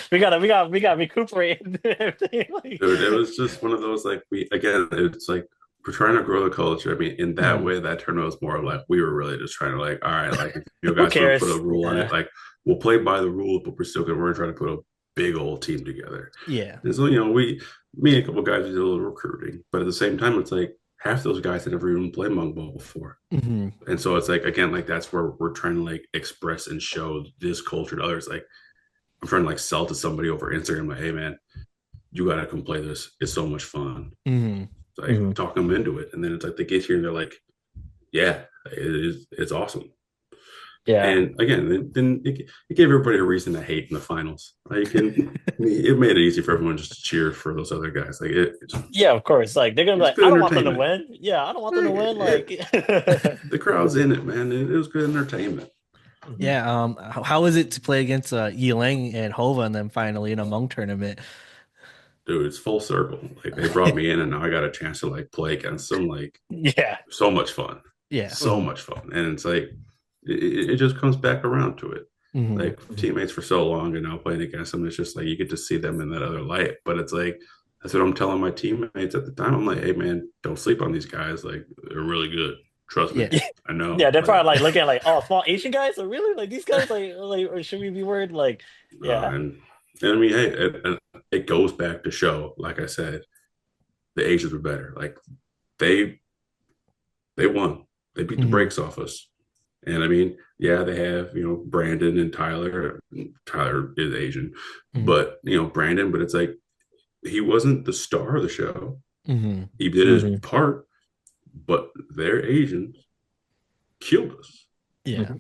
recuperate and everything. Like, dude, it was just one of those like we again. It's like we're trying to grow the culture. I mean, in that Mhm. way, that tournament was more like we were really just trying to like, all right, like if you who guys want to put a cares? rule on it, Yeah. like we'll play by the rules, but we're trying to put a big old team together. Yeah. And so me and a couple guys did a little recruiting, but at the same time, it's like half those guys had never even played Mong Ball before. Hmm. And so it's like again, like that's where we're trying to like express and show this culture to others. Like I'm trying to like sell to somebody over Instagram, like, hey man, you gotta come play this. It's so much fun. Hmm. Like Mhm. talk them into it. And then it's like they get here and they're like, yeah, it's awesome. Yeah. And again, then it gave everybody a reason to hate in the finals. Like, and it made it easy for everyone just to cheer for those other guys. Like, Yeah, of course. Like they're gonna be it's like, good I don't want them to entertainment. win. Yeah, I don't want them to Right? win. Like, The crowd's in it, man. It was good entertainment. Mhm. Yeah. How is it to play against Yilang and Hova and then finally in a Hmong tournament? Dude, it's full circle. Like, they brought me in, and now I got a chance to, like, play against them. Like, Yeah. so much fun. Yeah. So much fun. And it's like, it just comes back around to it. Hmm. Like teammates for so long and now playing against them, it's just like you get to see them in that other light. But it's like that's what I'm telling my teammates at the time. I'm like, hey man, don't sleep on these guys. Like they're really good. Trust me. Yeah. I know. Yeah, they're Like probably like looking at like, oh, small Asian guys? Are really like these guys like or should we be worried? Like, yeah. and I mean, hey, it goes back to show, like I said, the Asians were better. Like they they won. They beat the Hmm. brakes off us. And I mean, yeah, they have, Brandon and Tyler. Tyler is Asian, Hmm. but Brandon, but it's like he wasn't the star of the show. Hmm. He did his Hmm. part, but their Asians killed us. Yeah. Hmm.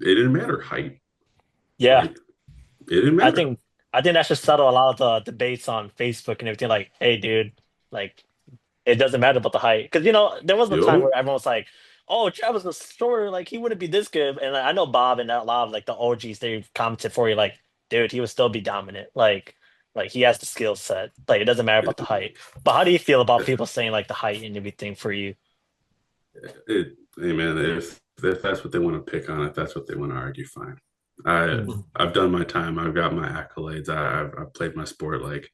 It didn't matter height. Yeah. Like it didn't I matter. think I think that should settle a lot of the debates on Facebook and everything. Like, hey, dude, like it doesn't matter about the height because there was a time Yo, where everyone was like, "Oh, Travis was shorter, like he wouldn't be this good." And I know Bob and a lot of like the OGs they commented for you, like, "Dude, he would still be dominant. Like he has the skill set. Like it doesn't matter about the height." But how do you feel about people saying like the height and everything for you? hey man, if that's what they want to pick on, if that's what they want to argue, fine. I Mhm. I've done my time. I've got my accolades. I've played my sport. Like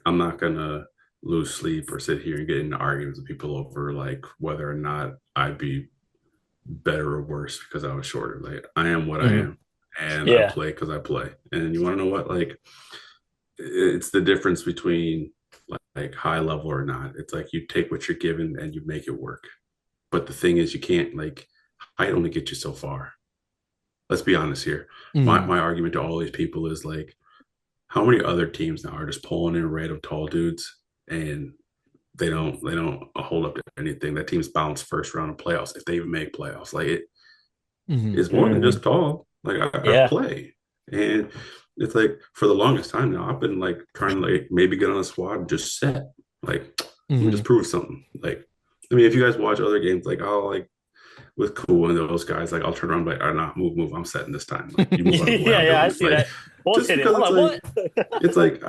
I'm not gonna lose sleep or sit here and get into arguments with people over like whether or not I'd be better or worse because I was shorter. Like I am what I Mhm. am, and I Yeah. play because I play. And you want to know what? Like it's the difference between like high level or not. It's like you take what you're given and you make it work. But the thing is, you can't like height only get you so far. Let's be honest here. My Hmm. my argument to all these people is like, how many other teams now are just pulling in random tall dudes and they don't hold up to anything. That team's bounced first round of playoffs if they even make playoffs. Like it Hmm. is more than Hmm. just tall. Like I Yeah. play, and it's like for the longest time now, I've been like trying to like maybe get on a squad and just set. Like, let me Hmm. just prove something. Like, I mean, if you guys watch other games, like I'll like with Cool and those guys, like I'll turn around like, all right, nah, move. I'm setting this time. Like, you move out of the way, Yeah, I'm yeah, I doing it. see Like, that. What's just hitting? because I'm like, what? it's like,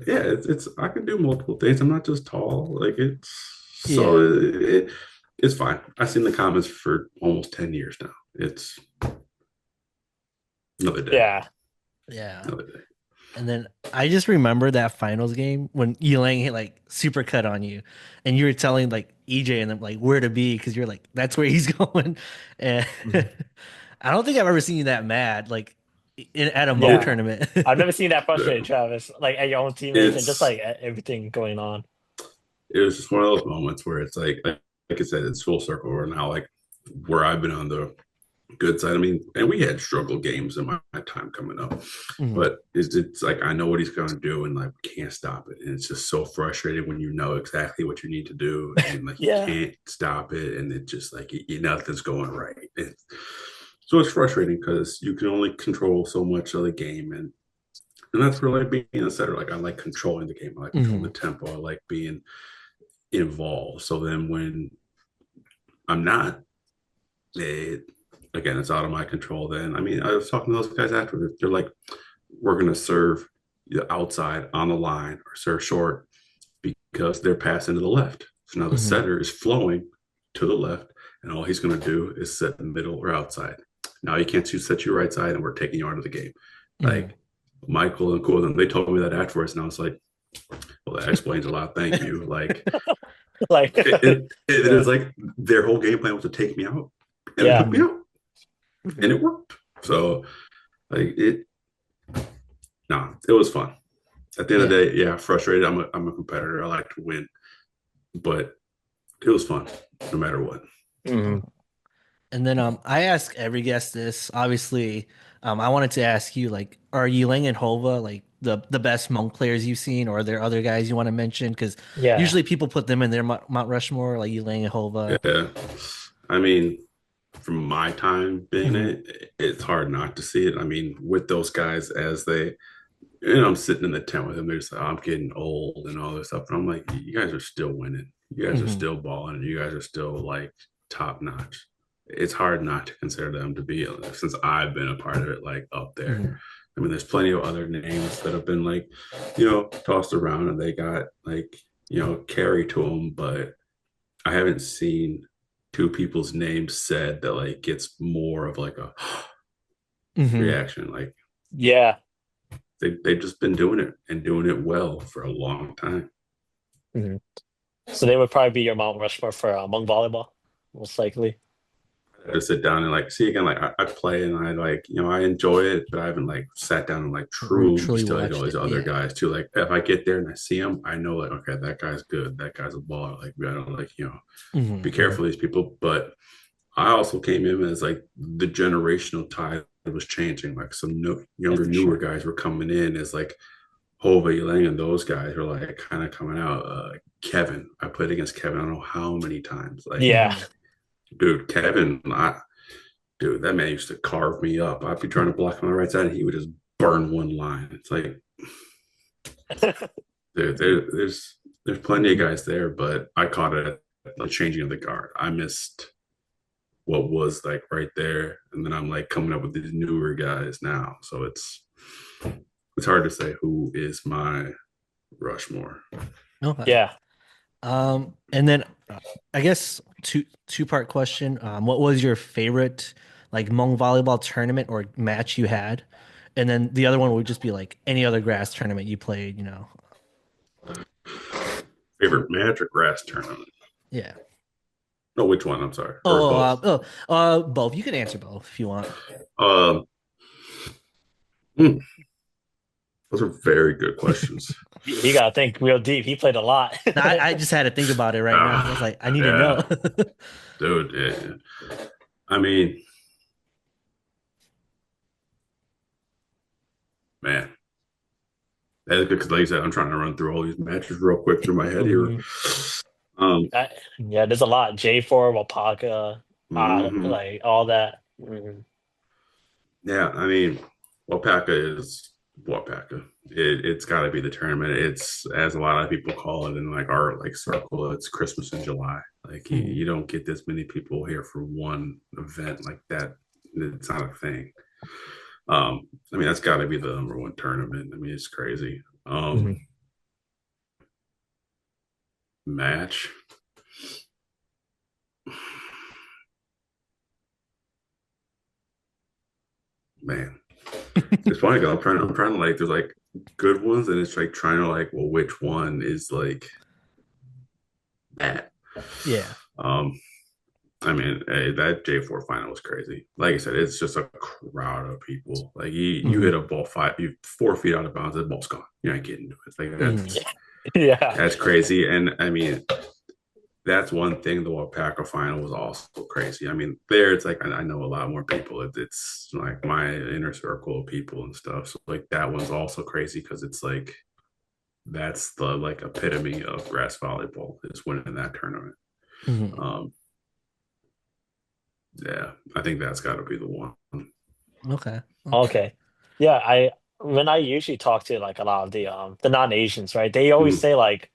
yeah, it's I can do multiple things. I'm not just tall. Like it's so Yeah. it's fine. I've seen the comments for almost 10 years now. It's another day, Yeah. Yeah. another day. And then I just remember that finals game when Elang hit like super cut on you, and you were telling like EJ and them like where to be because you're like that's where he's going, and I don't think I've ever seen you that mad like at a Mo Yeah. tournament. I've never seen that Yeah. frustrated, Travis, like at your own teammates and just It's like everything going on. it was just one of those moments where it's like I said, it's full circle. Where now like where I've been on the good side. I mean, and we had struggle games in my time coming up, Mhm. but it's like I know what he's going to do, and like we can't stop it. And it's just so frustrating when you know exactly what you need to do, and like you Yeah. can't stop it, and it just like nothing's going right. So it's frustrating because you can only control so much of the game, and that's really being a setter. Like I like controlling the game, I like controlling the Mhm. tempo, I like being involved. So then when I'm not, it again, it's out of my control. Then I mean, I was talking to those guys after. They're like, we're going to serve the outside on the line or serve short because they're passing to the left. So now the Mhm. setter is flowing to the left, and all he's going to do is set the middle or outside. Now you can't set your right side, and we're taking you out of the game. Mhm. Like Michael and Cool, they told me that afterwards, and I was like, well, that explains a lot. Thank you. Like Like, it yeah. is like their whole game plan was to take me out, and they took Yeah. me Mhm. out, and it worked. So like it, no, it was fun. At the end of Yeah. the day, yeah, frustrated. I'm a competitor. I like to win, but it was fun no matter what. Mhm. And then I ask every guest this. Obviously, I wanted to ask you like, are Ylang and Hova like the best monk players you've seen, or are there other guys you want to mention? Because Yeah. usually people put them in their Mount Rushmore, like Ylang and Hova. Yeah, I mean, from my time being Hmm. it, it's hard not to see it. I mean, with those guys as they, I'm sitting in the tent with them. They're just like, I'm getting old and all this stuff, and I'm like, you guys are still winning. You guys are Hmm. still balling, and you guys are still like top notch. It's hard not to consider them to be since I've been a part of it, like up there. Hmm. I mean, there's plenty of other names that have been like, tossed around and they got like, carry to them, but I haven't seen two people's names said that like gets more of like a Hmm. reaction. Like Yeah. they've just been doing it and doing it well for a long time. Mhm. So they would probably be your Mount Rushmore for Hmong volleyball, most likely. To sit down and like see again, like I play and I like, I enjoy it, but I haven't like sat down and like truly Truly studied all watched these it. other Yeah. guys too. Like if I get there and I see them, I know like, okay, that guy's good. That guy's a baller. Like I don't like, be Hmm. careful of these people. But I also came in as like the generational tide was changing. Like some Yeah, younger, for newer sure. guys were coming in as like Hova, Lang, and those guys were like kind of coming out. Kevin, I played against Kevin. I don't know how many times. Like, Yeah. Hmm. dude, Kevin, dude, that man used to carve me up. I'd be trying to block him on the right side, and he would just burn one line. It's like, dude, there's plenty of guys there, but I caught it at the changing of the guard. I missed what was like right there, and then I'm like coming up with these newer guys now. So it's hard to say who is my Rushmore. Okay. Yeah. And then I guess two-part question. What was your favorite like Hmong volleyball tournament or match you had? And then the other one would just be like any other grass tournament you played, you know. Favorite match or grass tournament? Yeah. No, which one? I'm sorry, or Oh, both. both. You can answer both if you want. Um, hmm, those are very good questions. He got to think real deep. He played a lot. No, I just had to think about it right now because I was like, I need to know. Yeah, dude. Yeah. I mean, man, that's good because, like I said, I'm trying to run through all these matches real quick through my head here. Mhm. Um, Yeah, there's a lot. J4, Wapaka, mhm. like all that. Mhm. Yeah, I mean, Wapaka is Wapaka. It's got to be the tournament. It's, as a lot of people call it in like our like circle, it's Christmas in July. Like Mhm. you don't get this many people here for one event like that. It's not a thing. I mean, that's got to be the number one tournament. I mean, it's crazy. Mhm. Match, man. It's funny because I'm trying to like, there's like good ones, and it's like trying to like, well, which one is like that? Yeah. Um, I mean, that J4 final was crazy. Like I said, it's just a crowd of people. Like you hit Mhm. a ball 4 feet out of bounds, the ball's gone. You're not getting to it. Like Mhm. Yeah. that's crazy. And I mean, that's one thing. The Wapaka final was also crazy. I mean, there it's like I know a lot more people. It's like my inner circle of people and stuff. So like that one's also crazy because it's like that's the like epitome of grass volleyball is winning that tournament. Mhm. Um, yeah, I think that's got to be the one. Okay. Okay. Okay. Yeah, I when I usually talk to like a lot of the non-Asians, right? They always Mm-hmm. say like,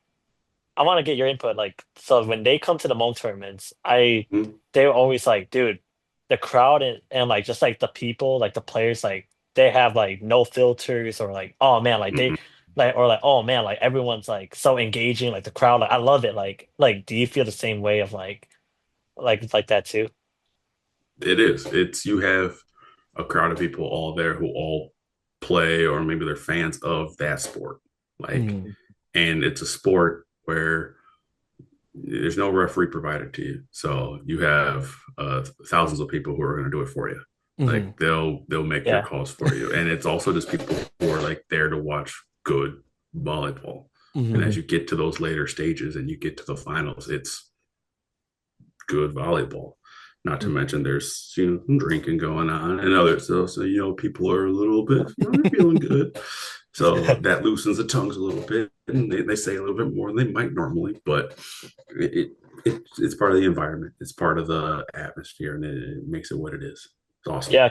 I want to get your input. Like, so when they come to the Hmong tournaments, they're always like, dude, the crowd and like just like the people, like the players, like they have like no filters or like, oh man, like they Mm-hmm. like or like, oh man, like everyone's like so engaging, like the crowd, like I love it. Like do you feel the same way of like that too? It is. It's you have a crowd of people all there who all play or maybe they're fans of that sport. Like, Mhm. and it's a sport where there's no referee provided to you, so you have thousands of people who are going to do it for you. Like Mhm. they'll make your Yeah. calls for you, and it's also just people who are like there to watch good volleyball. And as Mhm. you get to those later stages and you get to the finals, it's good volleyball. Not to mention there's some drinking going on and others. So people are a little bit they're feeling good. So that loosens the tongues a little bit, and they say a little bit more than they might normally. But it, it's part of the environment. It's part of the atmosphere, and it makes it what it is. It's awesome. Yeah,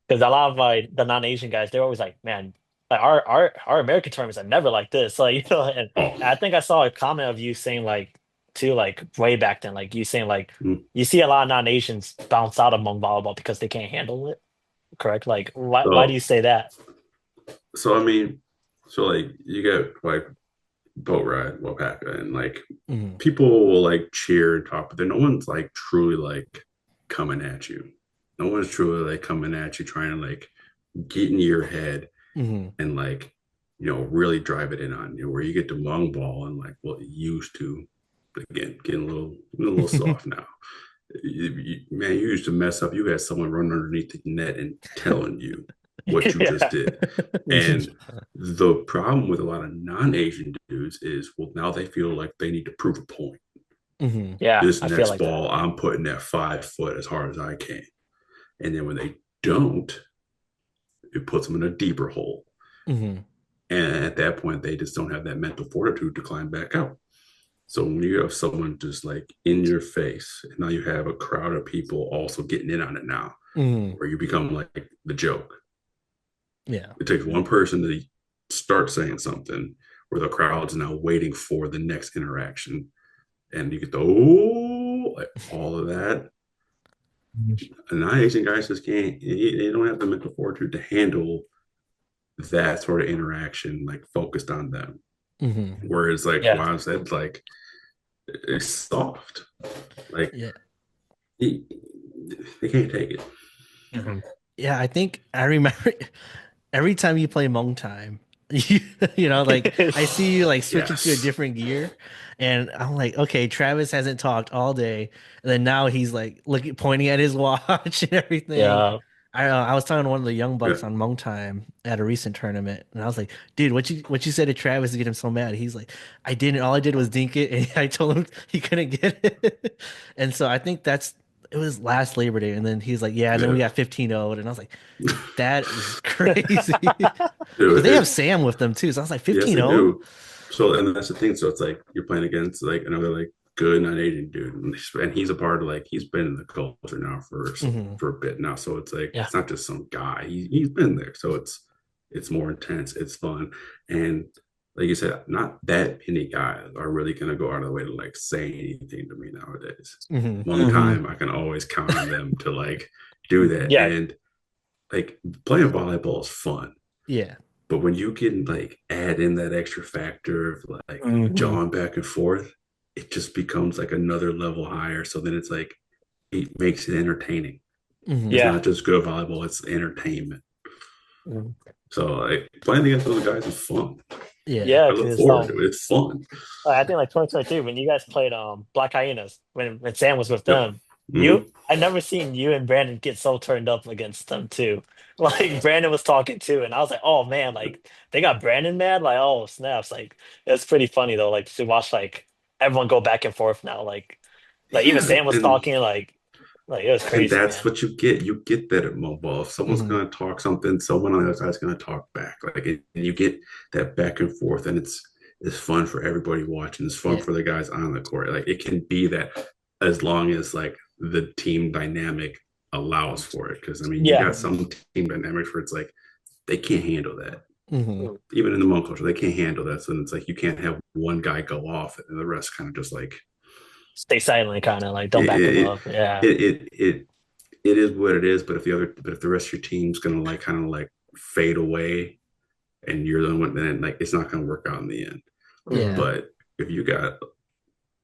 because a lot of the non-Asian guys, they're always like, man, like our American tournaments are never like this. Like, and Oh, I think I saw a comment of you saying like too, like way back then, like you saying like mm. you see a lot of non-Asians bounce out of Hmong volleyball because they can't handle it, correct? Like why do you so say that? so I mean, so like you get like boat ride, Wapaka, and like Mhm. people will like cheer and talk, but then no one's like truly like coming at you. No one's truly like coming at you, trying to like get in your head Mhm. and like really drive it in on you. Where you get to long ball and like what you used to, again, getting a little soft now. Man, you used to mess up. You had someone run underneath the net and telling you what you just Yeah, did. And the problem with a lot of non-Asian dudes is, well, now they feel like they need to prove a point. Mhm. yeah, This I feel next like that. ball, I'm putting that 5 foot as hard as I can. And then when they don't, it puts them in a deeper hole. Mhm. And at that point, they just don't have that mental fortitude to climb back out. So when you have someone just like in your face, and now you have a crowd of people also getting in on it now, Mhm. where you become like the joke. Yeah. It takes one person to start saying something where the crowd's now waiting for the next interaction. And you get the like all of that. And non-Asian guys just can't, they don't have the mental fortitude to handle that sort of interaction, like focused on them. Mhm. Whereas, like Yeah. Juan said, like it's soft. Like Yeah. he, they can't take it. Mhm. Yeah, I think I remember every time you play Hmong time, you like I see you like switching to a Yes. different gear, and I'm like, okay, Travis hasn't talked all day, and then now he's like looking, pointing at his watch and everything. Yeah. I was talking to one of the young Yeah. bucks on Hmong time at a recent tournament, and I was like, dude, what you said to Travis to get him so mad? He's like, I didn't. All I did was dink it, and I told him he couldn't get it, and so I think it was last Labor Day, and then he's like, yeah, and then we Yeah. got 15-0'd, and I was like, that is crazy. Because Dude, they have Sam with them too. So I was like yes, 15 they 0. do. So, and that's the thing. So it's like you're playing against like another like good non-Asian dude, and he's a part of like he's been in the culture now for Hmm. a bit now. So it's like Yeah. it's not just some guy. He's been there. So It's more intense. It's fun. And like you said, not that many guys are really going to go out of the way to like say anything to me nowadays. Hmm. One time I can always count on them to like do that. Yeah, And like playing volleyball is fun. Yeah. But when you can like add in that extra factor of like hmm jawing back and forth, it just becomes like another level higher. So then it's like it makes it entertaining. It's Hmm. yeah. not just good volleyball, it's entertainment. Mhm. So like playing against those guys is fun. Yeah. Yeah, I look because forward to it. It's fun. I think like 2023 when you guys played Black Hyenas when Sam was with Yep. them, Hmm. I never seen you and Brandon get so turned up against them too. Like Brandon was talking too, and I was like, oh man, like they got Brandon mad, like oh snaps, like it's pretty funny though, like to watch like everyone go back and forth now, like even Yeah. Sam was talking, like it was And crazy, that's man. what you get. You get that at mobile. If someone's Hmm. gonna talk something, someone on the other side's gonna talk back. And you get that back and forth, and it's fun for everybody watching. It's fun Yeah. for the guys on the court. Like it can be that as long as like the team dynamic allows for it. Because I mean, you Yeah. got some team dynamics where it's like they can't handle that. Hmm. Mm. Even in the monk culture, they can't handle that. So it's like you can't have one guy go off and the rest kind of just like Stay silent, kind of like don't it back them it up. Yeah. it it is what it is. But if the rest of your team's gonna like kind of like fade away and you're the one, then like it's not gonna work out in the end. Yeah. hmm But if you got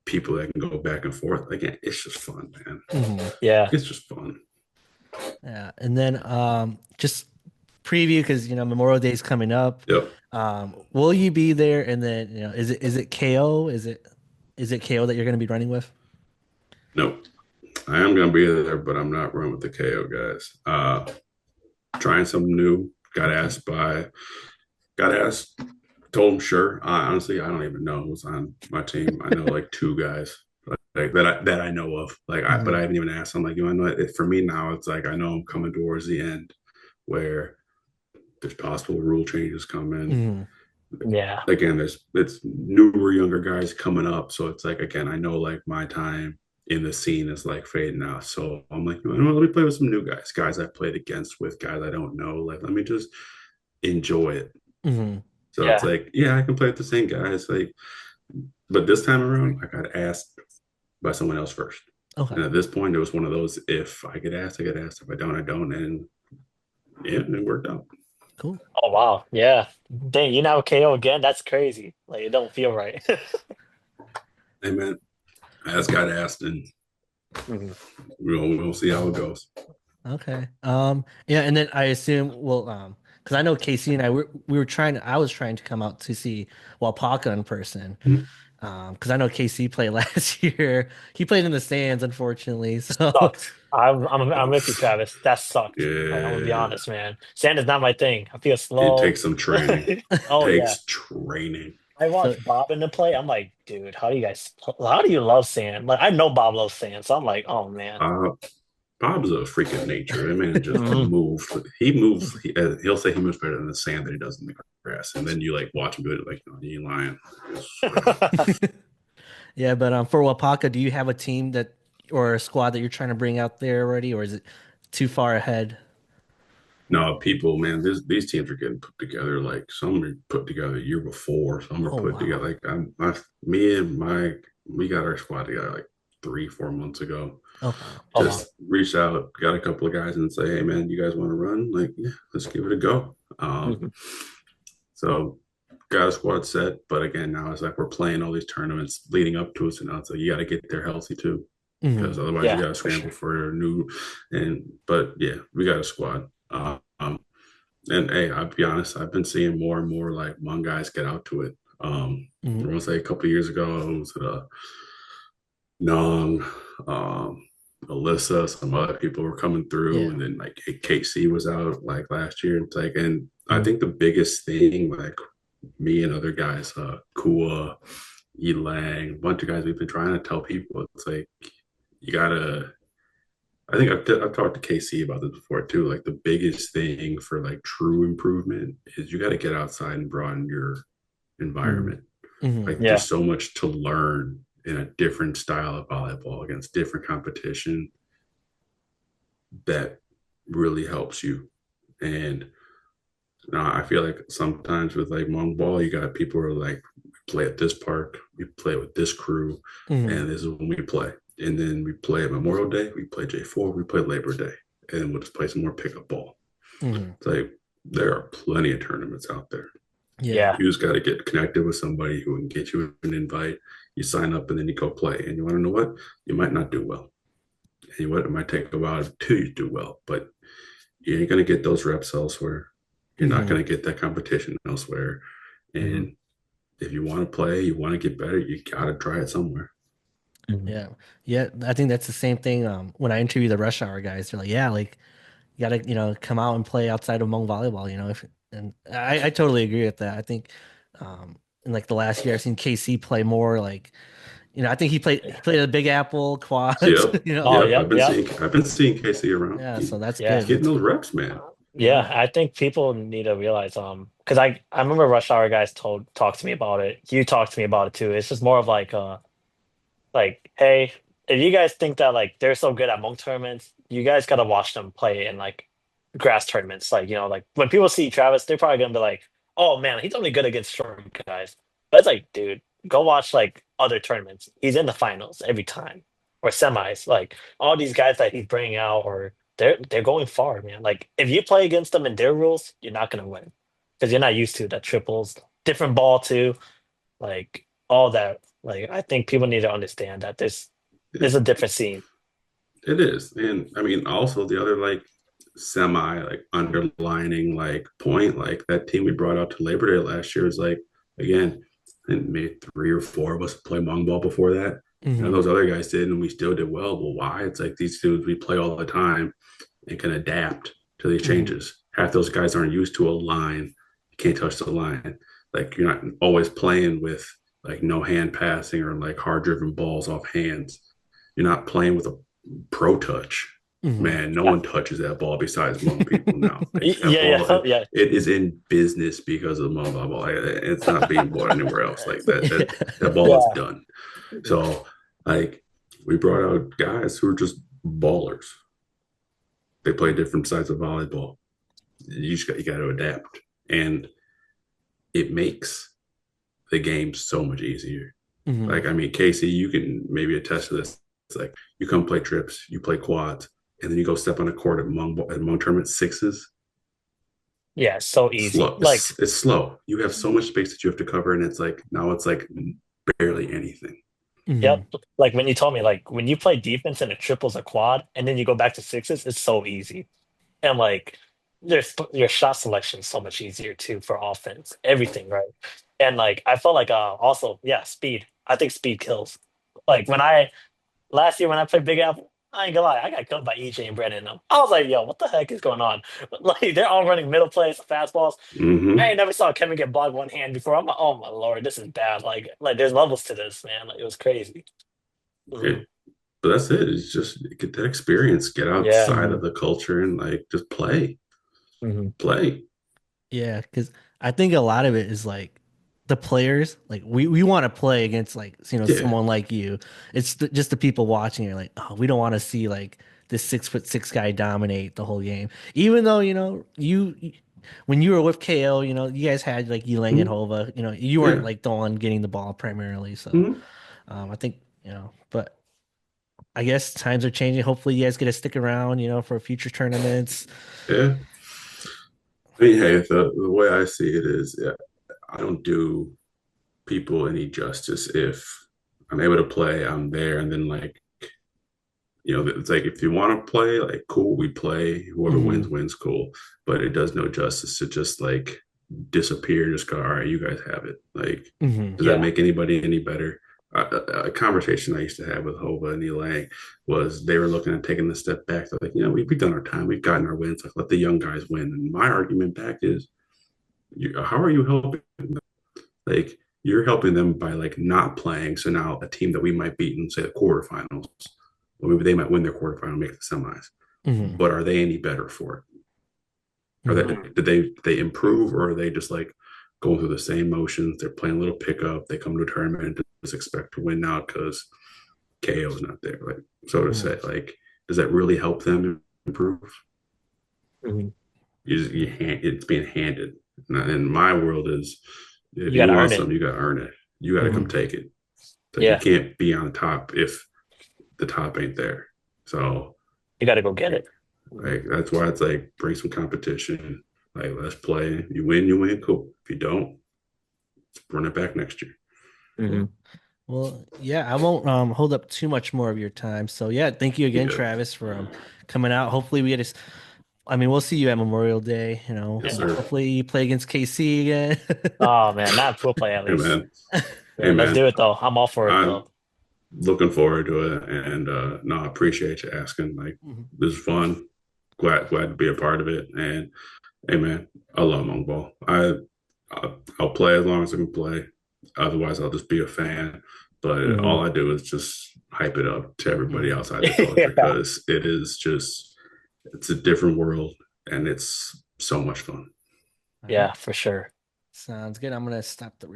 people that can go back and forth, again, it's just fun, man. Hmm. Yeah. It's just fun. Yeah. And then just preview because Memorial Day is coming up. Yep. Will you be there? And then is it KO? Is it KO that you're going to be running with? Nope. I am gonna be there, but I'm not running with the KO guys. Trying something new. Okay. Got asked, told him sure. Honestly, I don't even know who's on my team. I know like two guys like that I know of. But Hmm. I haven't even asked. I'm like, for me now, it's like I know I'm coming towards the end where there's possible rule changes coming. Hmm. Yeah. Again, it's newer, younger guys coming up. So it's like again, I know like my time in the scene is like fading out. So I'm like, let me play with some new guys I played against with guys I don't know. Like, let me just enjoy it. Hmm. So it's Yeah. like, yeah, I can play with the same guys. Like, but this time around, I got asked by someone else first. Okay. And at this point, it was one of those: if I get asked, I get asked. If I don't, I don't. And yeah, it worked out. Cool. Oh wow. Yeah. Dang, you now KO again? That's crazy. Like it don't feel right. Hey man, I just got asked, and Mhm. we'll see how it goes. Okay. Yeah, and then I assume, well, because I know Casey and I was trying to come out to see Wapaka in person. Mhm. Because I know Casey played last year. He played in the stands, unfortunately. So, Sucked. I'm with you, Oof. Travis. That sucked. Like, I'm gonna be Yeah, honest, man. Sand is not my thing. I feel it slow. takes some training. Oh yeah. Takes training. I so watched Bob in the play. I'm like, dude, how do you love sand? Like I know Bob loves sand, so I'm like, oh man. Uh, Bob's a freak of nature. That man just Mhm. moves. He moves. He'll say he moves better in the sand than he does in the grass. And then you like watch him do it. Like, no, you ain't lying. yeah, but for Wapaka, do you have a team that or a squad that you're trying to bring out there already, or is it too far ahead? No, people, man, these teams are getting put together. Like some are put together a year before. Some are Oh put together. wow. Like me and Mike, we got our squad together like 3, 4 months ago. Okay. Oh wow. Just reached out, got a couple of guys, and say, "Hey, man, you guys want to run? Like, yeah, let's give it a go." Mhm. So got a squad set, but again, now it's like we're playing all these tournaments leading up to us, and now it's like you got to get there healthy too, Hmm. because otherwise you Yeah, got to for scramble sure. for a new. But yeah, we got a squad. And hey, I'll be honest, I've been seeing more and more like Hmong guys get out to it. I Hmm. want to say a couple of years ago, it was Nong, um, Alyssa, some other people were coming through, Yeah. and then like KC was out like last year. It's like, and I think the biggest thing, like me and other guys, Kua, Elang, a bunch of guys, we've been trying to tell people, it's like you gotta. I think I've talked to KC about this before too. Like the biggest thing for like true improvement is you got to get outside and broaden your environment. Hmm. Like Yeah. there's so much to learn in a different style of volleyball against different competition that really helps you. And I feel like sometimes with like Hmong ball, you got people who are like, we play at this park, we play with this crew, Hmm. and this is when we play. And then we play Memorial Day, we play J4, we play Labor Day, and we'll just play some more pickup ball. Hmm. It's like there are plenty of tournaments out there. Yeah. Yeah. You just got to get connected with somebody who can get you an invite. You sign up and then you go play. And you want to know what? You might not do well. And you know what? It might take a while until you do well, but you ain't going to get those reps elsewhere. You're not Hmm. going to get that competition elsewhere. Hmm. And if you want to play, you want to get better, you got to try it somewhere. Mhm. Yeah. Yeah. I think that's the same thing. When I interview the rush hour guys, they're like, yeah, like you gotta, come out and play outside of Hmong volleyball, and I totally agree with that. I think in like the last year I've seen KC play more like, I think he played a Big Apple quads, Yep. Oh, Yep. yep, yep, I've been seeing Casey around. Yeah, so that's yeah. He's good. getting That's those good. reps, man. Yeah. Yeah, I think people need to realize, because I remember Rush Hour guys talked to me about it. You talked to me about it too. It's just more of like, hey, if you guys think that like they're so good at monk tournaments, you guys gotta watch them play in like grass tournaments. Like, like when people see Travis, they're probably gonna be like, oh man, he's only good against short guys. But it's like, dude, go watch like other tournaments. He's in the finals every time. Or semis. Like all these guys that he's bringing out, or they're going far, man. Like if you play against them in their rules, you're not gonna win. Because you're not used to the triples, different ball too, like all that. Like I think people need to understand that there's a different scene. It is. And I mean, also the other like semi like underlining like point, like that team we brought out to Labor Day last year is like, again, I think maybe three or four of us play Hmong ball before that. Hmm. Those other guys did, and we still did well. Well, why? It's like these dudes we play all the time and can adapt to these Hmm. changes. Half those guys aren't used to a line. You can't touch the line. Like you're not always playing with like no hand passing or like hard driven balls off hands. You're not playing with a pro touch. Hmm. Man, no one touches that ball besides Hmong people now. Like that Yeah, ball, yeah, yeah. it is in business because of the Hmong ball. It's not being bought anywhere else. Like that ball is Yeah. done. So like we brought out guys who are just ballers. They play different sides of volleyball. You got to adapt, and it makes the game so much easier. Hmm. Like I mean, Casey, you can maybe attest to this. It's like you come play trips, you play quads, and then you go step on a court at Hmong tournament sixes. Yeah, so easy. Slow. Like, It's slow. You have so much space that you have to cover, and it's like now it's like barely anything. yep. Hmm. Like when you told me, like when you play defense and it triples a quad, and then you go back to sixes, it's so easy. And like, there's your shot selection is so much easier too for offense. Everything, right? And like, I felt like also, yeah, speed. I think speed kills. Like when I last year when I played Big Apple, I ain't gonna lie, I got killed by EJ and Brennan. Them. I was like, yo, what the heck is going on? Like they're all running middle plays, fastballs. I Mm-hmm. ain't never saw Kevin get blocked one hand before. I'm like, oh my lord, this is bad. Like there's levels to this, man. Like it was crazy. Mhm. But that's it. It's just get that experience, get Yeah. outside Hmm. of the culture, and like just Hmm. play. Yeah, because I think a lot of it is like the players, like we want to play against like Yeah. someone like you. It's just the people watching are like, oh, we don't want to see like this 6'6" guy dominate the whole game. Even though when you were with KO, you guys had like Yilang and Mhm. Hova. You weren't Yeah. like the one getting the ball primarily. So Mhm. I think but I guess times are changing. Hopefully, you guys get to stick around, for future tournaments. Yeah. I mean, hey, the way I see it is, yeah, I don't do people any justice if I'm able to play, I'm there, and then like it's like if you want to play, like cool, we play. Whoever wins, Hmm. wins, cool. But it does no justice to just like disappear, just go, all right, you guys have it. Like, Hmm. does that Yeah. make anybody any better? A conversation I used to have with Hova and Elang was they were looking at taking the step back. They're like, we've done our time, we've gotten our wins. Like, let the young guys win. And my argument back is, how are you helping? Like, you're helping them by like not playing. So now a team that we might beat in say the quarterfinals, or maybe they might win their quarterfinal, make the semis. Hmm. But are they any better for it? Are they Hmm. Mm. did they improve, or are they just like going through the same motions? They're playing a little pickup. They come to a tournament and just expect to win now because KO is not there. Like so to Hmm. say, like does that really help them improve? Mhm. it's being handed. And my world is, if You you gotta want earn it. something, you got to earn it. You got to come Mhm. take it. Like you Yeah, can't be on top if the top ain't there. So you gotta go get like, it. like that's why it's like bring some competition. Like let's play. You win, you win. Cool. If you don't, run it back next year. Hmm. Cool. Well, yeah, I won't hold up too much more of your time. So yeah, thank you You again, good? Travis, for coming out. Hopefully we get to I mean, we'll see you at Memorial Day, Yes, Yeah. sir. hopefully you play against KC again. Oh man, not pro play at Hey least. man. Hey Yeah, let's do man. it though. I'm all for it I'm though. looking forward to it, and no, I appreciate you asking. Like Mhm. this is fun. Glad to be a part of it. And hey man, I love Monk Ball. I'll play as long as I can play. Otherwise, I'll just be a fan. But Hmm. all I do is just hype it up to everybody Mhm. outside the culture Yeah, because it is just it's a different world and it's so much fun. All right. yeah, for sure. Sounds good. I'm gonna stop the